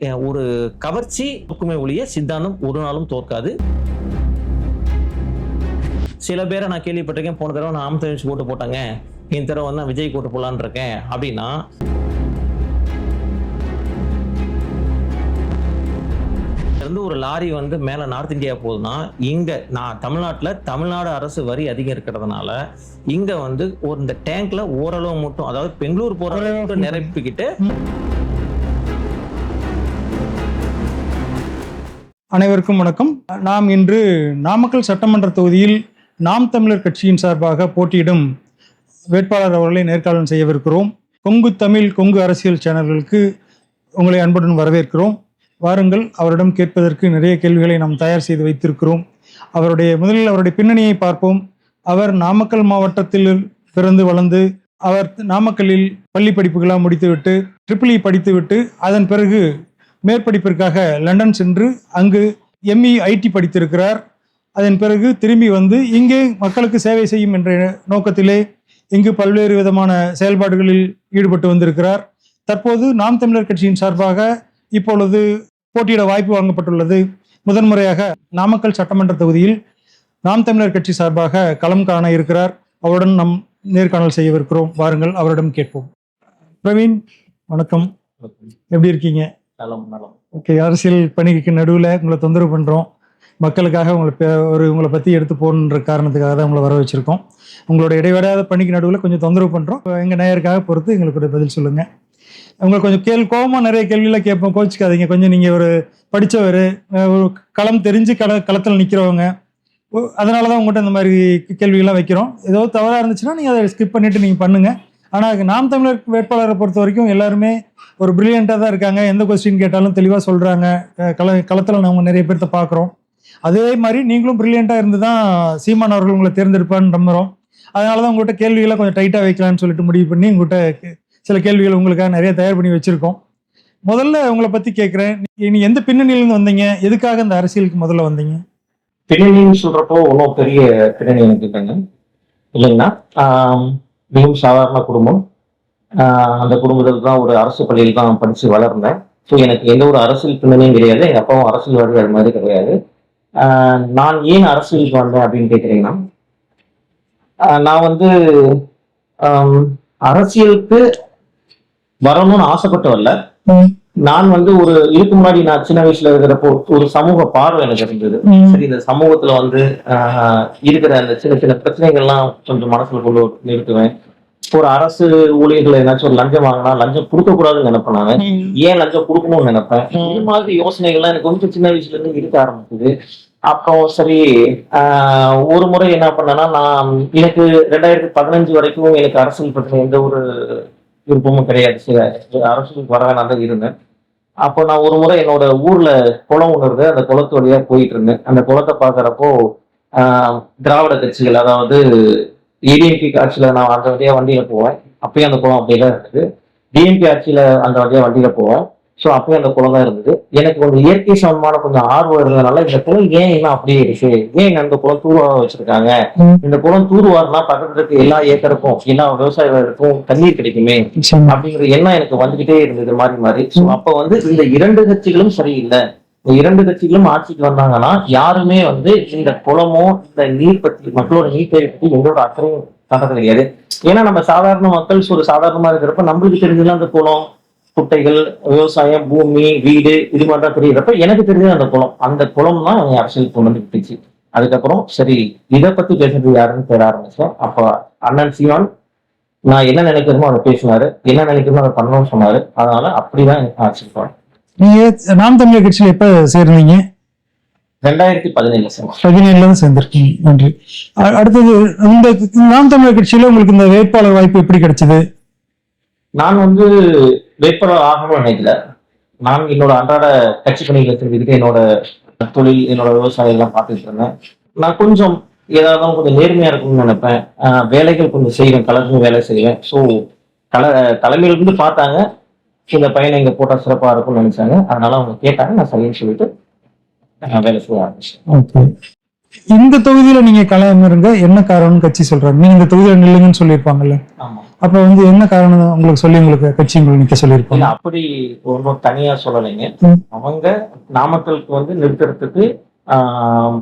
ஒரு கவர்ச்சி தோக்குமே ஒழிய சித்தாந்தம் ஒரு நாளும் தோற்காது. சில பேரை நான் கேள்விப்பட்டிருக்கேன், போன தடவை நான் ஆம்தமிச்சு ஓட்டு போட்டாங்க, இந்த தடவை வந்து விஜய் ஓட்டு போடலான்னு இருக்கேன் அப்படின்னா, இருந்து ஒரு லாரி வந்து மேல நார்த் இந்தியா போகுதுன்னா, இங்க நான் தமிழ்நாடு அரசு வரி அதிகம் இருக்கிறதுனால இங்க வந்து இந்த டேங்க்ல ஓரளவு மட்டும், அதாவது பெங்களூர் போற அளவுக்கு நிரப்பிக்கிட்டு. அனைவருக்கும் வணக்கம். நாம் இன்று நாமக்கல் சட்டமன்ற தொகுதியில் நாம் தமிழர் கட்சியின் சார்பாக போட்டியிடும் வேட்பாளர் அவர்களை நேர்காணல் செய்யவிருக்கிறோம். கொங்கு தமிழ், கொங்கு அரசியல் சேனல்களுக்கு உங்களை அன்புடன் வரவேற்கிறோம். வாருங்கள், அவரிடம் கேட்பதற்கு நிறைய கேள்விகளை நாம் தயார் செய்து வைத்திருக்கிறோம். முதலில் அவருடைய பின்னணியை பார்ப்போம். அவர் நாமக்கல் மாவட்டத்தில் பிறந்து வளர்ந்து, அவர் நாமக்கல்லில் பள்ளி படிப்புகளாக முடித்துவிட்டு ட்ரிபிள் இ படித்துவிட்டு அதன் பிறகு மேற்படிப்பிற்காக லண்டன் சென்று அங்கு எம்இ ஐடி படித்திருக்கிறார். அதன் பிறகு திரும்பி வந்து இங்கே மக்களுக்கு சேவை செய்யும் என்ற நோக்கத்திலே இங்கு பல்வேறு விதமான செயல்பாடுகளில் ஈடுபட்டு வந்திருக்கிறார். தற்போது நாம் தமிழர் கட்சியின் சார்பாக இப்பொழுது போட்டியிட வாய்ப்பு வழங்கப்பட்டுள்ளது. முதன்முறையாக நாமக்கல் சட்டமன்ற தொகுதியில் நாம் தமிழர் கட்சி சார்பாக களம் காண இருக்கிறார். அவருடன் நாம் நேர்காணல் செய்யவிருக்கிறோம். வாருங்கள், அவரிடம் கேட்போம். பிரவீன், வணக்கம். எப்படி இருக்கீங்க? ஓகே. அரசியல் பணிக்கு நடுவில் உங்களை தொந்தரவு பண்ணுறோம். மக்களுக்காக உங்களை பற்றி எடுத்து போகணுன்ற காரணத்துக்காக தான் உங்களை வர வச்சுருக்கோம். உங்களோட இடைவிடாத பணிக்கு நடுவில் கொஞ்சம் தொந்தரவு பண்ணுறோம். எங்கள் நேயருக்காக பொறுத்து எங்களுக்கு பதில் சொல்லுங்கள். உங்களுக்கு கொஞ்சம் கோபமாக நிறைய கேள்வியெல்லாம் கேட்போம், கோச்சிக்காதீங்க. கொஞ்சம் நீங்கள் ஒரு படித்தவர், ஒரு களம் தெரிஞ்சு களத்தில் நிற்கிறவங்க, அதனால தான் உங்கள்கிட்ட இந்த மாதிரி கேள்விகள்லாம் வைக்கிறோம். ஏதோ தவறாக இருந்துச்சுன்னா நீங்கள் அதை ஸ்கிப் பண்ணிவிட்டு நீங்கள் பண்ணுங்கள். ஆனால் நாம் தமிழர் வேட்பாளரை பொறுத்த வரைக்கும் எல்லாருமே ஒரு பிரில்லியண்ட்டாக தான் இருக்காங்க. எந்த கொஸ்டின் கேட்டாலும் தெளிவாக சொல்கிறாங்க. களத்தில் நம்ம நிறைய பேர்த்த பார்க்குறோம். அதே மாதிரி நீங்களும் பிரில்லியண்ட்டாக இருந்து தான் சீமான் அவர்கள் உங்களை தேர்ந்தெடுப்பான்னு நம்புகிறோம். அதனால தான் உங்கள்கிட்ட கேள்விகளை கொஞ்சம் டைட்டாக வைக்கலான்னு சொல்லிட்டு முடிவு பண்ணி உங்கள்கிட்ட சில கேள்விகள் உங்களுக்காக நிறைய தயார் பண்ணி வச்சுருக்கோம். முதல்ல உங்களை பற்றி கேட்குறேன். நீங்கள் எந்த பின்னணியிலேருந்து வந்தீங்க? எதுக்காக இந்த அரசியலுக்கு முதல்ல வந்தீங்க? பின்னணின்னு சொல்கிறப்போ ஒன்றும் பெரிய பின்னணி எனக்கு இல்லைங்க. இல்லைங்கன்னா மிகவும் சாதாரண குடும்பம். அந்த குடும்பத்தில் தான் ஒரு அரசு பள்ளியில் தான் படித்து வளர்ந்தேன். ஸோ எனக்கு எந்த ஒரு அரசியல் பின்னணியும் கிடையாது. எங்கள் அப்பாவும் அரசியல்வாதி அது மாதிரி கிடையாது. நான் ஏன் அரசியலுக்கு வந்தேன் அப்படின்னு கேட்குறீங்கன்னா, நான் வந்து அரசியலுக்கு வரணும்னு ஆசைப்பட்டு வரல. நான் வந்து இதுக்கு முன்னாடி நான் சின்ன வயசுல இருக்கிறப்போ ஒரு சமூக பார்வை எனக்கு இருந்தது. சரி, இந்த சமூகத்துல வந்து இருக்கிற அந்த சின்ன சின்ன பிரச்சனைகள்லாம் கொஞ்சம் மனசுல கொண்டு நிறுத்துவேன். ஒரு அரசு ஊழியர்கள் ஏதாச்சும் ஒரு லஞ்சம் வாங்கினா லஞ்சம் கொடுக்க கூடாதுன்னு நினைப்பேன். நான் ஏன் லஞ்சம் கொடுக்கணும்னு நினைப்பேன். இந்த மாதிரி யோசனைகள்லாம் எனக்கு கொஞ்சம் சின்ன வயசுல இருந்து இருக்க ஆரம்பிச்சது. அப்புறம் சரி, ஒரு முறை என்ன பண்ணேன்னா, நான் எனக்கு 2015 வரைக்கும் எனக்கு அரசியல் பற்றின எந்த ஒரு விருப்பமும் கிடையாது. சரி, அரசுக்கு வர வேணாம் தான் இருந்தேன். அப்போ நான் ஒரு முறை என்னோட ஊர்ல குளம் ஒன்று இருக்கு, அந்த குளத்து வழியா போயிட்டு இருந்தேன். அந்த குளத்தை பாக்குறப்போ திராவிட கட்சிகள், அதாவது ஏடிஎம்பி ஆட்சியில நான் அந்த வழியா வண்டியில போவேன். அப்பயும் அந்த குளம் அப்படியேதான் இருக்குது. டிஎம்பி ஆட்சியில அந்த வழியா வண்டியில போவேன். ஸோ அப்பயும் அந்த குளம் தான் இருந்தது. எனக்கு கொஞ்சம் இயற்கை சம்பந்தமான கொஞ்சம் ஆர்வம் இருந்ததுனால இந்த குளம் ஏன் இன்னும் அப்படியே இருக்கு, ஏன் அந்த குளம் தூர்வார வச்சிருக்காங்க, இந்த குளம் தூர்வாருனா பக்கத்துல இருக்க எல்லா ஏக்கருக்கும் எல்லா விவசாயிகளுக்கும் தண்ணீர் கிடைக்குமே அப்படிங்கிற எண்ணம் எனக்கு வந்துகிட்டே இருந்தது மாறி மாறி. ஸோ அப்ப வந்து இந்த இரண்டு கட்சிகளும் சரியில்லை, இந்த இரண்டு கட்சிகளும் ஆட்சிக்கு வந்தாங்கன்னா யாருமே வந்து இந்த குளமோ இந்த நீர் பற்றி, மக்களோட நீர் தேவை பற்றி எங்களோட அக்கறையும் காட்டுறது கிடையாது. ஏன்னா நம்ம சாதாரண மக்கள் ஒரு சாதாரணமா இருக்கிறப்ப நம்மளுக்கு தெரிஞ்சதுலாம் அந்த குளம், குட்டைகள், விவசாயம், பூமி, வீடு, இது மாதிரி தான் தெரியுறப்ப எனக்கு தெரிஞ்சது அந்த குளம் தான் அரசியல் கொண்டு வந்து விட்டுச்சு. அதுக்கப்புறம் சரி, இதை பத்தி பேசுறது யாருன்னு தேட ஆரம்பிச்சேன். அப்ப அண்ணன் சீமான் நான் என்ன நினைக்கிறோமோ அதை பேசினாரு, என்ன நினைக்கிறோமோ அதை பண்ணணும்னு சொன்னாரு. அதனால அப்படிதான் எனக்கு அரசியல் போனேன். நீங்க நாம் தமிழர் கட்சியில எப்ப சேர்ந்தீங்க? 2017 சேர்ந்திருக்கீங்க. நன்றி. அடுத்தது, இந்த நாம் தமிழர் கட்சியில உங்களுக்கு இந்த வேட்பாளர் வாய்ப்பு எப்படி கிடைச்சது? நான் வந்து வேட்பாளர் ஆகணும்னு நினைக்கல. நான் என்னோட அன்றாட கட்சி பணிகளை தெரிஞ்சுக்கிட்டு என்னோட தொழில், என்னோட விவசாயம் எல்லாம் பார்த்துட்டு இருந்தேன். நான் கொஞ்சம் ஏதாவது கொஞ்சம் நேர்மையா இருக்கணும்னு நினைப்பேன். வேலைகள் கொஞ்சம் செய்வேன், கலந்து வேலை செய்வேன். ஸோ தலைமையில இருந்து பார்த்தாங்க, இந்த பையனை இங்க போட்டா சிறப்பா இருக்கும்னு நினைச்சாங்க. அதனால அவங்க கேட்டாங்க, நான் சரின்னு சொல்லிட்டு வேலை செய்ய ஆரம்பிச்சேன். இந்த தொகுதியில நீங்க களம் இருங்க, என்ன காரணம்னு கட்சி சொல்றாங்க. நீங்க இந்த தொகுதியில நில்லுங்கன்னு சொல்லியிருப்பாங்கல்ல, அப்ப வந்து என்ன காரணம் உங்களுக்கு சொல்லி உங்களுக்கு கட்சி உங்களுக்கு நிக்க இல்ல சொல்லியிருப்பாங்க? அப்படி ஒன்றும் தனியா சொல்லலைங்க. ம். அவங்க நாமக்கலுக்கு வந்து நிறுத்துறதுக்கு ஆஹ்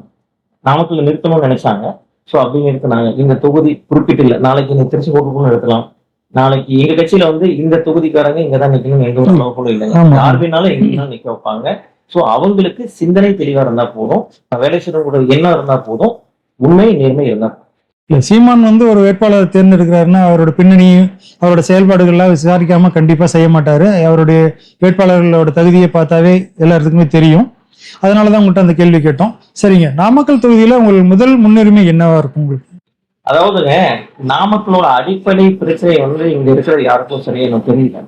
நாமக்கல் நிறுத்தணும்னு நினைச்சாங்க. ஸோ அப்படி நிறுத்தினாங்க. இந்த தொகுதி குறிப்பிட்டு இல்லை, நாளைக்கு நீ திருச்சி கோட்டுக்குள்ள நிறுத்தலாம், நாளைக்கு எங்க கட்சியில வந்து இந்த தொகுதிக்காரங்க இங்கதான் நிக்கணும் எந்த ஒரு அளவு கூட இல்லைங்க. ஆமா. யார் வேணாலும் எங்கேயும் நிக்க வைப்பாங்க. ஸோ அவங்களுக்கு சிந்தனை தெளிவா இருந்தா போதும், வேலை செய்யக்கூடிய எண்ணம் இருந்தா போதும், உண்மை நேர்மை இருந்தா போதும். இல்ல, சீமான் வந்து ஒரு வேட்பாளர் தேர்ந்தெடுக்கிறாருன்னா அவரோட பின்னணியும் அவரோட செயல்பாடுகள்லாம் விசாரிக்காம கண்டிப்பா செய்ய மாட்டாரு. அவருடைய வேட்பாளர்களோட தகுதியை பார்த்தாவே எல்லாத்துக்குமே தெரியும். அதனாலதான் உங்கள்கிட்ட அந்த கேள்வி கேட்டோம். சரிங்க, நாமக்கல் தொகுதியில உங்களுக்கு முதல் முன்னுரிமை என்னவா இருக்கும் உங்களுக்கு? அதாவதுங்க, நாமக்கலோட அடிப்படை பிரச்சனை வந்து இங்க இருக்கிற யாருக்கும் சரியா எனக்கு தெரியல.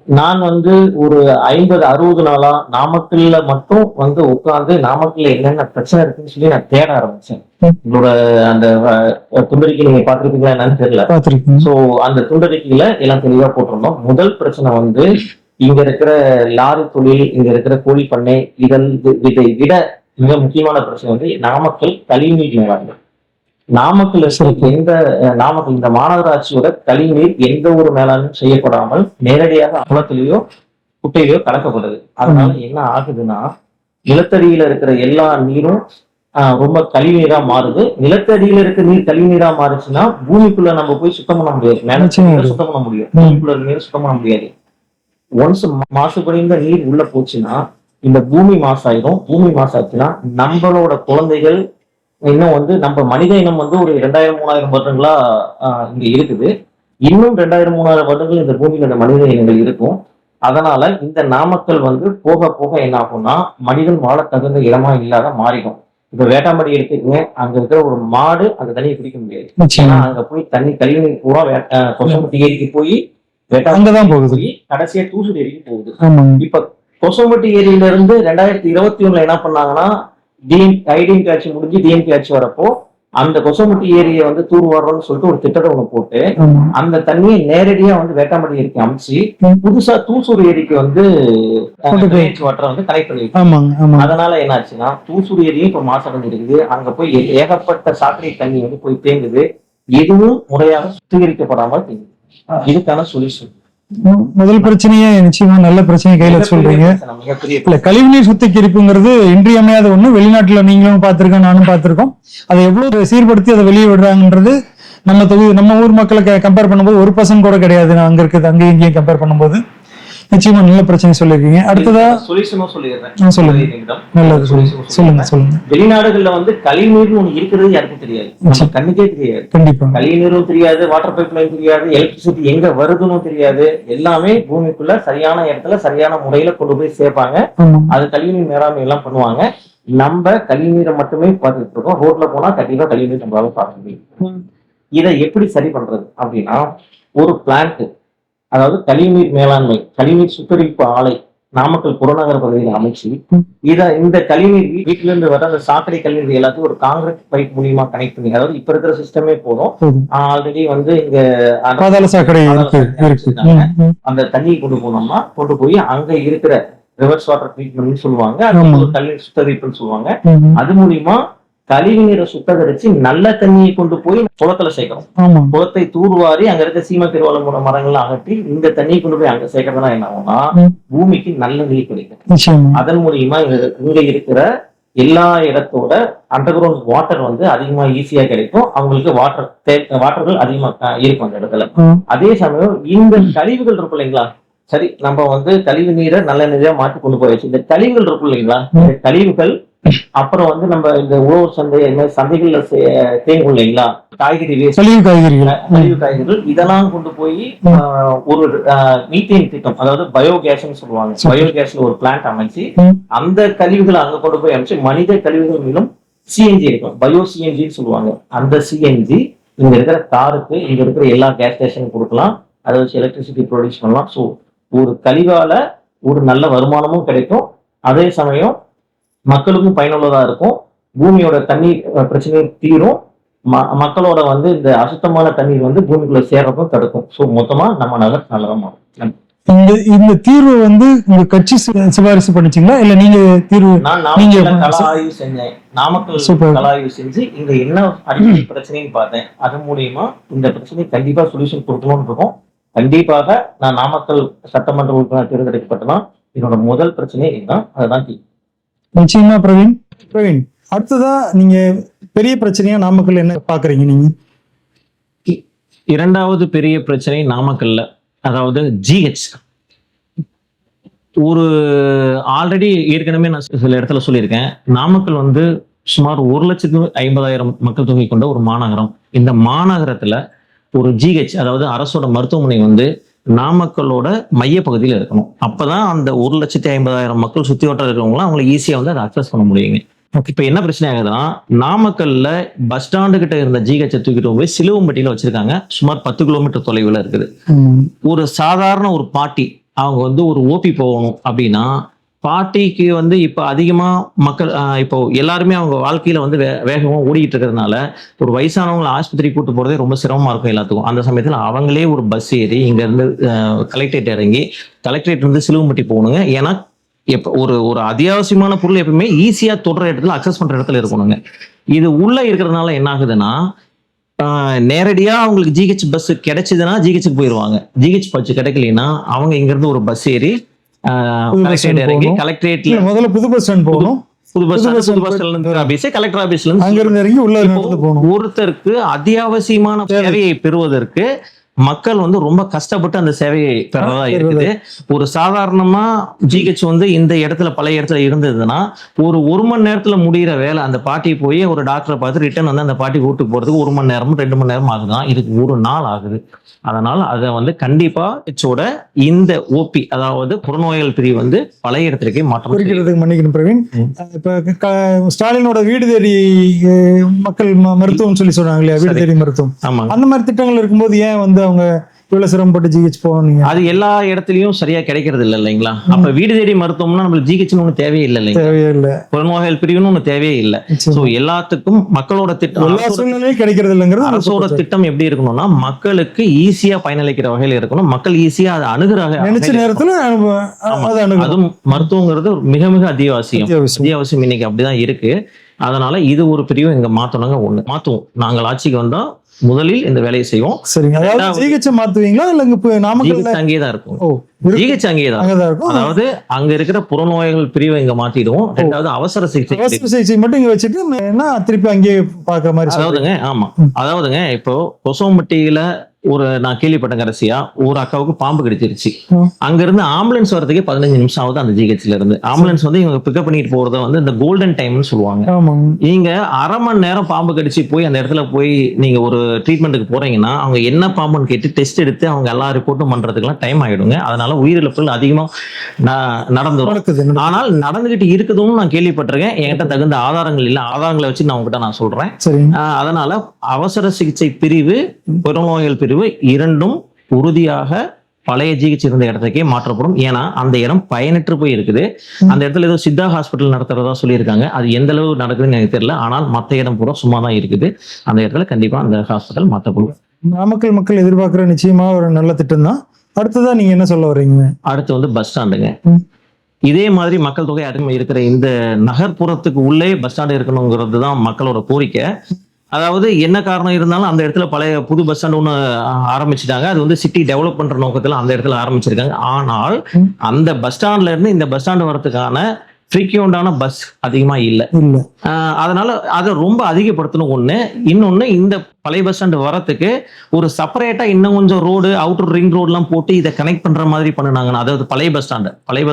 நான் வந்து ஒரு 50-60 நாளா நாமக்கல்ல மட்டும் வந்து உட்கார்ந்து நாமக்கல்ல என்னென்ன பிரச்சனை இருக்குன்னு சொல்லி நான் தேட ஆரம்பிச்சேன். உங்களோட அந்த துண்டறிக்கை நீங்க பாத்துருக்கீங்களா என்னன்னு தெரியல. பார்த்திருக்கீங்க. சோ அந்த துண்டறிக்கையில எல்லாம் தெளிவா போட்டிருந்தோம். முதல் பிரச்சனை வந்து இங்க இருக்கிற லாரி தொழில், இங்க இருக்கிற கோழி பண்ணை, இதை விட மிக முக்கியமான பிரச்சனை வந்து நாமக்கல் கழிவுநீர் மேலாண்மை. நாமக்கல் நாமக்கல் இந்த மாநகராட்சியோட கழிவுநீர் எந்த ஒரு மேலாண்மையும் செய்யப்படாமல் நேரடியாக குளத்திலேயோ குட்டையிலேயோ கலக்கப்படுது. அதனால என்ன ஆகுதுன்னா, நிலத்தடியில இருக்கிற எல்லா நீரும் ரொம்ப கழிவுநீரா மாறுது. நிலத்தடியில இருக்க நீர் கழிவுநீரா மாறுச்சுன்னா பூமிக்குள்ள நம்ம போய் சுத்தம் பண்ண முடியாது. மேல சுத்தம் பண்ண முடியும், பூமிக்குள்ள நீர் சுத்தம் பண்ண முடியாது. ஒன்ஸ் மாசுபடிந்த நீர் உள்ள போச்சுன்னா இந்த பூமி மாசாயிரும். பூமி மாசாச்சுன்னா நம்மளோட குழந்தைகள் இன்னும் வந்து நம்ம மனித இனம் வந்து ஒரு 2000-3000 வருடங்களா இங்க இருக்குது. இன்னும் 2000-3000 வருடங்கள் இந்த பூமியில இந்த மனித இனங்கள் இருக்கும். அதனால இந்த நாமக்கல் வந்து போக போக என்ன ஆகும்னா மனிதன் வாழ தகுந்த இடமா இல்லாத மாறிடும். இப்ப வேட்டாம்படி எடுத்துக்கங்க, அங்க இருக்கிற ஒரு மாடு அந்த தண்ணியை குடிக்க முடியாது. ஏன்னா அங்க போய் தண்ணி கழிவுநீர் பூரா கொசம்பட்டி ஏரிக்கு போய் அங்கதான் போகுது, கடைசியா தூசூர் ஏரிக்கு போகுது. இப்ப கொசம்பட்டி ஏரியில இருந்து 2021 என்ன பண்ணாங்கன்னா, ஐடிஎம்கே ஆட்சி முடிஞ்சு டிஎம்கே ஆட்சி வரப்போ அந்த கொசம்பட்டி ஏரியை வந்து தூர்வாரம்னு சொல்லிட்டு ஒரு திட்டத்தை ஒண்ணு போட்டு அந்த தண்ணியை நேரடியா வந்து வேட்டாம்பட்டி ஏரிக்கு அமைச்சு புதுசா தூசூர் ஏரிக்கு வந்து வாட்டரை வந்து கனெக்ட் பண்ணி. அதனால என்ன ஆச்சுன்னா தூசூர் ஏரியும் இப்ப மாசடைஞ்சு இருக்குது. அங்க போய் ஏகப்பட்ட சாக்கடை தண்ணி வந்து போய் தேங்குது. எதுவும் முறையாக சுத்திகரிக்கப்படாமல் தேங்குது. இதுக்கான சொல்யூஷன் முதல் பிரச்சனையே நிச்சயமா நல்ல பிரச்சனை கையில சொல்றீங்க. இல்ல, கழிவுநீர் சுத்திகரிப்புங்கிறது இன்றியமையாத ஒண்ணு. வெளிநாட்டுல நீங்களும் பார்த்திருக்கோம், நானும் பார்த்திருக்கோம். அதை எவ்வளவு சீர்படுத்தி அதை வெளியே விடுறாங்கன்றது நம்ம தொகுதி நம்ம ஊர் மக்களை கம்பேர் பண்ணும்போது 1% கூட கிடையாது. அங்க இருக்குது, அங்கேயும் இங்கேயும் கம்பேர் பண்ணும்போது நிச்சயமா நல்ல பிரச்சனை சொல்லிருக்கீங்க. அடுத்ததா சொல்யூஷனும் சொல்லிடுறேன். நல்லது, சொல்லுங்க. வெளிநாடுகள்ல வந்து கழிவுநீர்னு ஒண்ணு இருக்கிறது யாருக்கும் தெரியாது, கண்ணுக்கே தெரியாது. கண்டிப்பா கழிவுநீரும் தெரியாது, வாட்டர் பைப் லைன் தெரியாது, எலக்ட்ரிசிட்டி எங்க வருதுன்னு தெரியாது. எல்லாமே பூமிக்குள்ள சரியான இடத்துல சரியான முறையில கொண்டு போய் சேர்ப்பாங்க. அது கழிவுநீர் மேலாண்மை எல்லாம் பண்ணுவாங்க. நம்ம கழிவுநீரை மட்டுமே பார்த்துட்டு இருக்கோம். ரோட்ல போனா கண்டிப்பா கழிவுநீர் நம்மளால பார்க்க முடியும். இதை எப்படி சரி பண்றது அப்படின்னா, ஒரு பிளான்ட், அதாவது கழிவுநீர் மேலாண்மை கழிவுநீர் சுத்திகரிப்பு ஆலை நாமக்கல் புறநகர் பகுதியில் அமைச்சு இந்த கழிவுநீர் வீட்டுல இருந்து வர அந்த சாக்கடை கழிவுநீர் எல்லாத்தையும் ஒரு காங்கிரீட் பைப் மூலியமா கனெக்ட் பண்ணி, அதாவது இப்ப இருக்கிற சிஸ்டமே போதும். ஆல்ரெடி வந்து இங்க அந்த தண்ணியை கொண்டு போனோம்னா கொண்டு போய் அங்க இருக்கிற ரிவர்ஸ் வாட்டர் ட்ரீட்மெண்ட் சொல்லுவாங்க, கழிவுநீர் சுத்திகரிப்புன்னு சொல்லுவாங்க. அது மூலியமா கழிவுநீரை சுத்தகரிச்சு நல்ல தண்ணியை கொண்டு போய் குளத்துல சேர்க்கிறோம். குளத்தை தூர்வாரி அங்க இருக்க சீம திருவாளமோட மரங்கள்லாம் அகற்றி இந்த தண்ணியை கொண்டு போய் அங்க சேர்க்கறதுனா என்ன ஆகும்னா பூமிக்கு நல்ல நீர் கிடைக்கும். அதன் மூலியமா இங்க இருக்கிற எல்லா இடத்தோட அண்டர் கிரவுண்ட் வாட்டர் வந்து அதிகமா ஈஸியா கிடைக்கும். அவங்களுக்கு வாட்டர்கள் அதிகமா இருக்கும் அந்த இடத்துல. அதே சமயம் இந்த கழிவுகள் இருக்கும் இல்லைங்களா, சரி நம்ம வந்து கழிவு நீரை நல்ல நீரா மாற்றி கொண்டு போயாச்சு. இந்த கழிவுகள் இருக்கும் இல்லைங்களா, இந்த கழிவுகள் அப்புறம் வந்து நம்ம இந்த உழவர் சந்தை சந்தைகள்ல தேங்கும் இல்லைங்களா, கழிவு காய்கறிகள் இதெல்லாம் கொண்டு போய் ஒரு மீத்தேன் திட்டம், அதாவது பயோகேஸ்ன்னு சொல்லுவாங்க, பயோகேஸ்ல ஒரு பிளான்ட் அமைச்சு அந்த கழிவுகளை அங்க கொண்டு போய் அமைச்சு மனித கழிவுகள் மீதும் சிஎன்ஜி இருக்கும், பயோ சிஎன்ஜின்னு சொல்லுவாங்க. அந்த சிஎன்ஜி இங்க இருக்கிற காருக்கு, இங்க இருக்கிற எல்லா கேஸ் ஸ்டேஷனுக்கு கொடுக்கலாம். அதை வச்சு எலக்ட்ரிசிட்டி ப்ரொடியூஸ் பண்ணலாம். ஸோ ஒரு கழிவால ஒரு நல்ல வருமானமும் கிடைக்கும், அதே சமயம் மக்களுக்கும் பயனுள்ளதா இருக்கும். பூமியோட தண்ணீர் பிரச்சனையும் தீரும். மக்களோட வந்து இந்த அசுத்தமான தண்ணீர் வந்து பூமிக்குள்ள சேர்றதும் தடுக்கும். ஸோ மொத்தமா நம்ம நகர் நல்லதா மாறும். இந்த தீர்வு வந்து உங்க கட்சி சிபாரிசு பண்ணிச்சீங்களா இல்ல நீங்க தீர்வு? நான் நீங்க நாமக்கல்ல கள ஆய்வு செஞ்சேன். நாமக்கல் Super. கள ஆய்வு செஞ்சு இங்க என்ன அடிப்படை பிரச்சனைன்னு பார்த்தேன். அது மூலியமா இந்த பிரச்சனை கண்டிப்பா சொல்யூஷன் கொடுக்கணும்னு இருக்கோம். கண்டிப்பாக நான் நாமக்கல் சட்டமன்ற உறுப்பினர் தேர்ந்தெடுக்கப்பட்டனா என்னோட முதல் பிரச்சனையே இதுதான். அதுதான் தீர்வு. நிச்சயமா பிரவீன் அடுத்ததா நீங்க பெரிய பிரச்சனையா நாமக்கல் என்ன பாக்குறீங்க நீங்க? இரண்டாவது பெரிய பிரச்சனை நாமக்கல்ல, அதாவது ஜிஹெச். ஒரு ஆல்ரெடி ஏற்கனவே நான் சில இடத்துல சொல்லியிருக்கேன். நாமக்கல் வந்து சுமார் 1,50,000 மக்கள் தொகை கொண்ட ஒரு மாநகரம். இந்த மாநகரத்துல ஒரு ஜிஹெச், அதாவது அரசோட மருத்துவமனை வந்து நாமக்கலோட மைய பகுதியில் இருக்கணும். அப்பதான் அந்த 1,50,000 மக்கள் சுத்தி வட்டார இருக்கிறவங்களாம் அவங்களை ஈஸியா வந்து அதை அக்சஸ் பண்ண முடியுங்க. இப்ப என்ன பிரச்சனை ஆகுதுன்னா, நாமக்கல்ல பஸ் ஸ்டாண்டு கிட்ட இருந்த ஜிஹெச் தூக்கிட்டு போய் சிலுவம்பட்டியில வச்சிருக்காங்க. சுமார் 10 கிலோமீட்டர் தொலைவில் இருக்குது. ஒரு சாதாரண ஒரு பாட்டி அவங்க வந்து ஒரு ஓபி போகணும் அப்படின்னா, பாட்டிக்கு வந்து இப்ப அதிகமா மக்கள் இப்போ எல்லாருமே அவங்க வாழ்க்கையில வந்து வேகமா ஓடிக்கிட்டு இருக்கிறதுனால ஒரு வயசானவங்களை ஆஸ்பத்திரி கூட்டு போறதே ரொம்ப சிரமமா இருக்கும் எல்லாத்துக்கும். அந்த சமயத்துல அவங்களே ஒரு பஸ் ஏறி இங்க இருந்து கலெக்டரேட் இறங்கி கலெக்டரேட் இருந்து சிலுவம்பட்டி போகணுங்க. ஏன்னா எப்ப ஒரு ஒரு அத்தியாவசியமான பொருள் எப்பவுமே ஈஸியா தொடுற இடத்துல அக்சஸ் பண்ற இடத்துல இருக்கணுங்க. இது உள்ள இருக்கிறதுனால என்ன ஆகுதுன்னா, நேரடியா அவங்களுக்கு ஜிஹெச் பஸ் கிடைச்சதுன்னா ஜிஹெச்சுக்கு போயிருவாங்க. ஜிஹெச் பஸ் கிடைக்கலன்னா அவங்க இங்க இருந்து ஒரு பஸ் ஏறி கலெக்டரேட் இறங்கி கலெக்டரேட்ல முதல்ல புது பஸ் ஸ்டாண்ட் போகணும். புது பஸ் ஸ்டாண்ட்ல இருந்து ஆபீஸ், கலெக்டர் ஆபீஸ்ல இருந்து அங்க இருந்து இறங்கி உள்ள போகணும். ஒருத்தருக்கு அத்தியாவசியமான சேவையை பெறுவதற்கு மக்கள் வந்து ரொம்ப கஷ்டப்பட்டு அந்த சேவையை பெறதா இருக்குது. ஒரு சாதாரணமா ஜிஹெச் வந்து இந்த இடத்துல பழைய இடத்துல இருந்ததுன்னா ஒரு மணி நேரத்துல முடிகிற வேலை அந்த பாட்டி போய் ஒரு டாக்டரை பார்த்து ரிட்டர்ன் வந்து அந்த பாட்டி வீட்டுக்கு போறதுக்கு 1 மணி நேரமும் 2 மணி நேரம் ஆகுதான். இதுக்கு ஒரு நாள் ஆகுது. அதனால அதை வந்து கண்டிப்பா இதோட இந்த ஓபி, அதாவது புறநோயாளர் பிரிவு வந்து பழைய இடத்துக்கே மாற்றம். குறிக்கிறதுக்கு மன்னிக்கணும் பிரவீன். இப்ப ஸ்டாலினோட வீடு தேடி மக்கள் மருத்துவம் சொல்லி சொல்றாங்க இல்லையா, வீடு தேடி மருத்துவம். ஆமா, அந்த மாதிரி திட்டங்கள் இருக்கும்போது ஏன் வந்து அவங்க இவ்வளவு சிரமப்பட்டு ஜிஹெச் போவாங்க? அது எல்லா இடத்துலயும் சரியா கிடைக்கிறது இல்லை இல்லைங்களா? அப்ப வீடு தேடி மருத்துவம்னா நம்மளுக்கு ஜிஹெச்னு ஒண்ணு தேவையே இல்லை இல்லைங்களா? தேவையில்லை. புறநோயாளர் பிரிவுன்னு ஒண்ணு தேவையே இல்லை. சோ எல்லாத்துக்கும் மக்களோட திட்டம், எல்லா சூழ்நிலையும் கிடைக்கிறது இல்லைங்கிறது அரசோட திட்டம் எப்படி இருக்கணும்னா மக்களுக்கு ஈஸியா பயனளிக்கிற வகையில் இருக்கணும். மக்கள் ஈஸியா அதை அணுகுறாங்க. நினைச்ச நேரத்துல அதுவும் மருத்துவங்கிறது மிக மிக அத்தியாவசியம். இன்னைக்கு அப்படிதான் இருக்கு. அதனால இது ஒரு பிரிவு இங்க மாத்தணுங்க. மாத்துவோம். நாங்கள் ஆட்சிக்கு வந்தா முதலில் இந்த வேலையை செய்வோம். சரிங்க. அதாவது ஜிஹெச் மாத்துவீங்களா இல்ல இங்க நாமக்கல் அங்கேதான் இருக்கும்? ஜிஹெச் அங்கேதான் இருக்கும். அதாவது அங்க இருக்கிற புறநோய்கள் பிரிவை இங்க மாத்திடுவோம். ரெண்டாவது அவசர சிகிச்சை மட்டும் இங்க வச்சுட்டு திருப்பி அங்கேயே பாக்குற மாதிரி. அதாவதுங்க, ஆமா, அதாவதுங்க இப்போ கொசவம்பட்டியில நான் கேள்விப்பட்டேன், கடைசியா ஒரு அக்காவுக்கு பாம்பு கடிச்சிருச்சு. அங்க இருந்து ஆம்புலன்ஸ் வரதுக்கே 15 நிமிஷம் ஆகுது. அந்த ஜிஹெச்ல இருந்து ஆம்புலன்ஸ் வந்து இவங்க பிக்கப் பண்ணிட்டு போறத வந்து இந்த கோல்டன் டைம்னு சொல்லுவாங்க. நீங்க அரை மணி நேரம் பாம்பு கடிச்சு போய் அந்த இடத்துல போய் நீங்க ஒரு ட்ரீட்மெண்ட்டுக்கு போறீங்கன்னா அவங்க என்ன பாம்புன்னு கேட்டு டெஸ்ட் எடுத்து அவங்க எல்லா ரிப்போர்ட்டும் பண்றதுக்கெல்லாம் டைம் ஆயிடுங்க. அதனால உயிரிழப்புகள் அதிகமா நடந்துடும். ஆனால் நடந்துகிட்டு இருக்குதுன்னு நான் கேள்விப்பட்டிருக்கேன். என்கிட்ட தகுந்த ஆதாரங்கள் இல்லை. ஆதாரங்களை வச்சு நான் உங்ககிட்ட நான் சொல்றேன். அதனால அவசர சிகிச்சை பிரிவு, புறநோய்கள் பிரிவு இரண்டும் உறுதியாக பழைய ஜிஹெச் இருந்த இடத்துக்கே மாற்றப்படும். ஏன்னா அந்த இடம் பயனற்று போய் இருக்குது. அந்த இடத்துல ஏதோ சித்தா ஹாஸ்பிட்டல் நடத்துறதா சொல்லியிருக்காங்க. அது எந்த அளவு நடக்குதுன்னு எனக்கு தெரியல. ஆனால் மற்ற இடம் பூரா சும்மா தான் இருக்குது. அந்த இடத்துல கண்டிப்பா அந்த ஹாஸ்பிட்டல் மாற்றப்படும். நாமக்கல் மக்கள் எதிர்பார்க்கிற நிச்சயமா ஒரு நல்ல திட்டம் தான். அடுத்ததான் நீங்க என்ன சொல்ல வர்றீங்க? அடுத்து வந்து பஸ் ஸ்டாண்டுங்க. இதே மாதிரி மக்கள் தொகை அதிகமாக இருக்கிற இந்த நகர்ப்புறத்துக்கு உள்ளே பஸ் ஸ்டாண்டு இருக்கணுங்கிறது தான் மக்களோட கோரிக்கை. அதாவது என்ன காரணம் இருந்தாலும் அந்த இடத்துல பழைய புது பஸ் ஸ்டாண்ட் ஒன்று ஆரம்பிச்சுட்டாங்க. அது வந்து சிட்டி டெவலப் பண்ற நோக்கத்துல அந்த இடத்துல ஆரம்பிச்சிருக்காங்க. ஆனால் அந்த பஸ் ஸ்டாண்ட்ல இருந்து இந்த பஸ் ஸ்டாண்டு வரதுக்கான ஃப்ரீக்வெண்டான பஸ் அதிகமா இல்லை. அதனால அதை ரொம்ப அதிகப்படுத்தணும் ஒண்ணு. இன்னொன்னு, இந்த பழைய பஸ் ஸ்டாண்டு வரத்துக்கு ஒரு செப்பரேட்டா இன்னும் கொஞ்சம் ரோடு, அவுட்டர் ரிங் ரோடு எல்லாம் போட்டு இதை கனெக்ட் பண்ற மாதிரி பண்ணுனாங்கன்னா, அதாவது பழைய பஸ்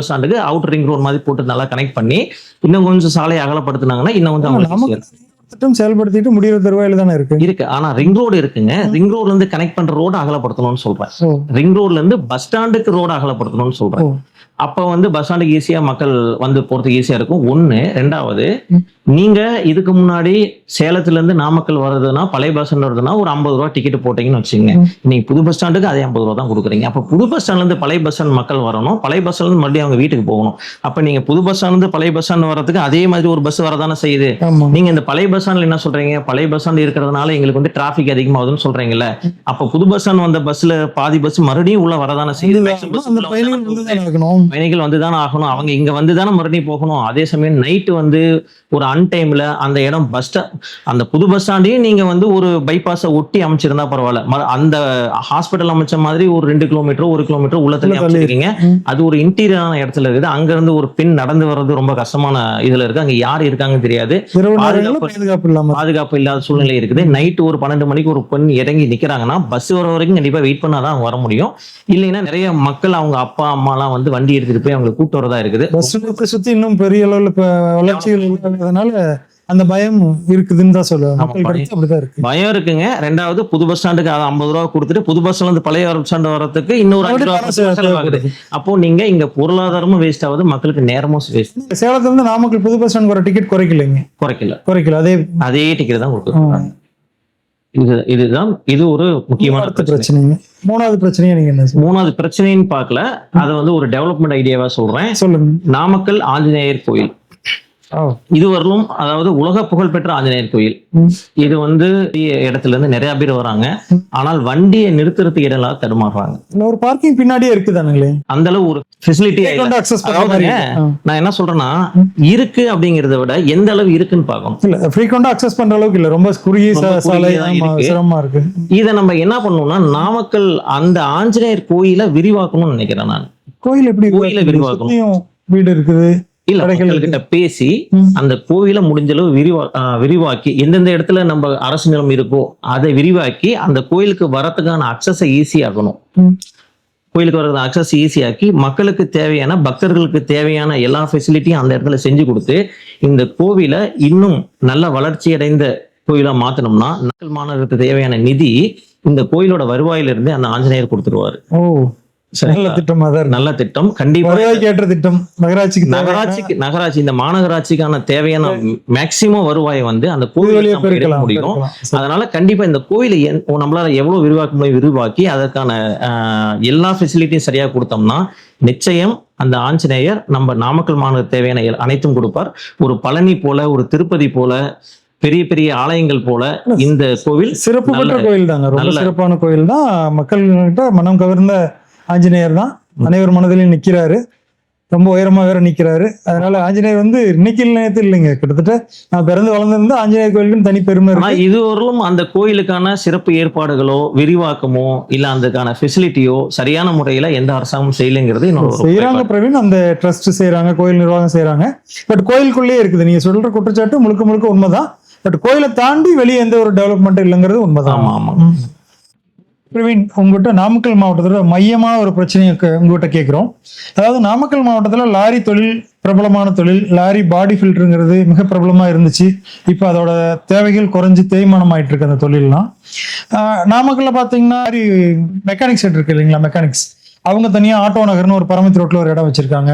ஸ்டாண்டுக்கு அவுட்டர் ரிங் ரோடு மாதிரி போட்டு நல்லா கனெக்ட் பண்ணி இன்னும் கொஞ்சம் சாலையை அகலப்படுத்தினாங்கன்னா இன்னும் கொஞ்சம் திட்டம் செயல்படுத்திட்டு முடிகிற தருவாயில தானே இருக்கு. ஆனா ரிங் ரோடு இருக்குங்க. ரிங் ரோட்ல இருந்து கனெக்ட் பண்ற ரோடு அகலப்படுத்தணும்னு சொல்றேன். ரிங் ரோட்ல இருந்து பஸ் ஸ்டாண்டுக்கு ரோடு அகலப்படுத்தணும்னு சொல்றேன். அப்ப வந்து பஸ் ஸ்டாண்டுக்கு ஈஸியா மக்கள் வந்து போறதுக்கு ஈஸியா இருக்கும் ஒண்ணு. ரெண்டாவது, நீங்க இதுக்கு முன்னாடி சேலத்துல இருந்து நாமக்கல் வருதுன்னா பழைய பஸ் ஸ்டாண்ட் வருதுன்னா ஒரு 50 ரூபா டிக்கெட் போட்டீங்கன்னு வச்சுங்க. நீங்க புது பஸ் ஸ்டாண்டுக்கு அதே 50 ரூபா தான் கொடுக்குறீங்க. அப்ப புது பஸ் ஸ்டாண்ட்ல இருந்து பழைய பஸ் ஸ்டாண்ட் மக்கள் வரணும், பழைய பஸ் ஸ்டாண்ட்ல இருந்து மறுபடியும் அவங்க வீட்டுக்கு போகணும். அப்ப நீங்க புது பஸ் ஸ்டாண்ட் இருந்து பழைய பஸ் ஸ்டாண்ட் வரதுக்கு அதே மாதிரி ஒரு பஸ் வரதானே செய்யுது. ஆமா. நீங்க இந்த பழைய பஸ் ஸ்டாண்ட்ல என்ன சொல்றீங்க, பழைய பஸ் ஸ்டாண்ட் இருக்கிறதுனால எங்களுக்கு வந்து டிராபிக் அதிகமாகுதுன்னு சொல்றீங்கல்ல. அப்ப புது பஸ் ஸ்டாண்ட் வந்த பஸ்ல பாதி பஸ் மறுபடியும் உள்ள வரதானே செய்யுது. அந்த பயணிகள் வந்துதான் ஆகணும். பயணிகள் வந்துதானே ஆகணும். அவங்க இங்க வந்துதானே மறுபடியும் போகணும். அதே சமயம் நைட்டு வந்து ஒரு அன்டைம்ல அந்த இடம் பஸ் அந்த புது பஸ் ஸ்டாண்டையும் நீங்க வந்து ஒரு பைபாஸை ஒட்டி அமைச்சிருந்தா பரவாயில்ல. அந்த ஹாஸ்பிட்டல் அமைச்ச மாதிரி ஒரு 2 கிலோமீட்டர் 1 கிலோமீட்டர் உள்ள தள்ளி அமைச்சிருக்கீங்க. அது ஒரு இன்டீரியரான இடத்துல இருக்குது. அங்க இருந்து ஒரு பெண் நடந்து வர்றது ரொம்ப கஷ்டமான இதுல இருக்கு. அங்க யாரு இருக்காங்கன்னு தெரியாது. பாதுகாப்பு இல்லாத சூழ்நிலை இருக்குது. நைட்டு ஒரு 12 மணிக்கு ஒரு பெண் இறங்கி நிக்கிறாங்கன்னா பஸ் வர வரைக்கும் கண்டிப்பா வெயிட் பண்ணாதான் அவங்க வர முடியும். இல்லைன்னா நிறைய மக்கள் அவங்க அப்பா அம்மா எல்லாம் வந்து வண்டி எடுத்துட்டு போய் அவங்களை கூட்டு வரதா இருக்குது. பஸ் சுத்தி இன்னும் பெரிய அளவுல வளர்ச்சிகள் இல்லாதனால அந்த பயம் இருக்குதுன்னு தான் சொல்லுவாங்க. அப்படிதான் இருக்கு, பயம் இருக்குங்க. ரெண்டாவது புது பஸ் ஸ்டாண்டுக்கு 50 ரூபா கொடுத்துட்டு புது பஸ் ஸ்டாண்ட் பழைய பஸ் ஸ்டாண்ட் வரதுக்கு இன்னொரு 5 ரூபா செலவாகுது. அப்போ நீங்க இங்க பொருளாதாரமும் வேஸ்ட் ஆகுது, மக்களுக்கு நேரமும் வேஸ்ட். சேலத்துல இருந்து நாமக்கல் புது பஸ் ஸ்டாண்ட் வர டிக்கெட் குறைக்கலைங்க, குறைக்கல அதே டிக்கெட் தான் கொடுக்குறாங்க. இதுதான் இது ஒரு முக்கியமான பிரச்சனை. மூணாவது பிரச்சனையை நீங்க என்ன மூணாவது பிரச்சனைன்னு பார்க்கல, அதை வந்து ஒரு டெவலப்மெண்ட் ஐடியாவா சொல்றேன். சொல்லுங்க. நாமக்கல் ஆஞ்சநேயர் கோயில் இதுவரையிலும், அதாவது உலக புகழ்பெற்ற ஆஞ்சநேயர் கோயில். இது வந்து இடத்துல இருந்து நிறைய பேர் வராங்க. ஆனால் வண்டியை நிறுத்துறதுக்கு இடம் தடுமாறுறாங்க. ஒரு பார்க்கிங் பின்னாடியே இருக்குதானுங்களே, அந்த அளவு ஒரு ஃபெசிலிட்டி. நான் என்ன சொல்றேன்னா, இருக்கு அப்படிங்கறத விட எந்த அளவு இருக்குன்னு பார்க்கணும். இல்ல ஃப்ரீக்வெண்டா அக்சஸ் பண்ற அளவுக்கு இல்ல, ரொம்ப குறுகிய சாலை சிரமமா இருக்கு. இதை நம்ம என்ன பண்ணணும்னா, நாமக்கல் அந்த ஆஞ்சநேயர் கோயிலை விரிவாக்கணும்னு நினைக்கிறேன் நான். கோயில் எப்படி கோயிலை விரிவாக்கணும், வீடு இருக்குது இல்ல கிட்ட பேசி அந்த கோயிலை முடிஞ்ச அளவு விரிவாக்கி, எந்தெந்த இடத்துல நம்ம அரசு நிலம் இருக்கோ அதை விரிவாக்கி அந்த கோயிலுக்கு வரத்துக்கான அக்சஸை ஈஸி ஆகணும். கோயிலுக்கு வரதுக்கான அக்சஸ் ஈஸியாக்கி மக்களுக்கு தேவையான, பக்தர்களுக்கு தேவையான எல்லா ஃபெசிலிட்டியும் அந்த இடத்துல செஞ்சு கொடுத்து இந்த கோவிலை இன்னும் நல்ல வளர்ச்சி அடைந்த கோயிலா மாத்தணும்னா, மக்கள் மாநகருக்கு தேவையான நிதி இந்த கோயிலோட வருவாயிலிருந்து அந்த ஆஞ்சநேயர் கொடுத்துருவாரு. நல்ல திட்டம், நல்ல திட்டம். கண்டிப்பா கேட்ட திட்டம். நகராட்சி இந்த மாநகராட்சிக்கான தேவையான மேக்சிமம் வருவாயை வந்து அந்த கோயிலுக்கு முடியும். அதனால கண்டிப்பா இந்த கோயிலை நம்மளால எவ்வளவு விரிவாக்க முடியும் விரிவாக்கி அதற்கான எல்லா ஃபெசிலிட்டியும் சரியா கொடுத்தோம்னா நிச்சயம் அந்த ஆஞ்சநேயர் நம்ம நாமக்கல் மாநகர் தேவையான அனைத்தும் கொடுப்பார். ஒரு பழனி போல, ஒரு திருப்பதி போல, பெரிய பெரிய ஆலயங்கள் போல இந்த கோவில் சிறப்பு பெற்ற கோயில் தாங்க. ரொம்ப சிறப்பான கோயில் தான். மக்கள்கிட்ட மனம் கவர்ந்த ஆஞ்சநேயர் தான். அனைவர் மனதிலையும் நிக்கிறாரு. ரொம்ப உயரமா வேற நிக்கிறாரு. அதனால ஆஞ்சநேயர் வந்து இன்னைக்கு நேரத்தில் இல்லைங்க, கிட்டத்தட்ட நான் பிறந்து வளர்ந்திருந்த ஆஞ்சநேயர் கோயிலுக்கு தனி பெருமை இருக்கு. இதுவரையிலும் அந்த கோயிலுக்கான சிறப்பு ஏற்பாடுகளோ விரிவாக்கமோ இல்ல அதுக்கான ஃபெசிலிட்டியோ சரியான முறையில எந்த அரசாங்கமும் செய்யலைங்கிறது செய்யறாங்க. பிரவீன், அந்த ட்ரஸ்ட் செய்யறாங்க, கோயில் நிர்வாகம் செய்யறாங்க. பட் கோயிலுக்குள்ளேயே இருக்குது. நீங்க சொல்ற குற்றச்சாட்டு முழுக்க முழுக்க உண்மைதான். பட் கோயிலை தாண்டி வெளியே எந்த ஒரு டெவலப்மெண்ட் இல்லைங்கிறது உண்மைதான். ஆமா. பிரவீன், உங்ககிட்ட நாமக்கல் மாவட்டத்துல மையமான ஒரு பிரச்சனையை உங்ககிட்ட கேட்கிறோம். அதாவது நாமக்கல் மாவட்டத்துல லாரி தொழில் பிரபலமான தொழில். லாரி பாடி ஃபில்டருங்கிறது மிக பிரபலமா இருந்துச்சு. இப்போ அதோட தேவைகள் குறைஞ்சி தேய்மானம் ஆயிட்டு இருக்கு அந்த தொழில்லாம். நாமக்கல்ல பாத்தீங்கன்னா மெக்கானிக் செட் இருக்கு இல்லைங்களா, மெக்கானிக்ஸ் அவங்க தனியா ஆட்டோ நகர்னு ஒரு பரமத்தி ரோட்ல ஒரு இடம் வச்சிருக்காங்க.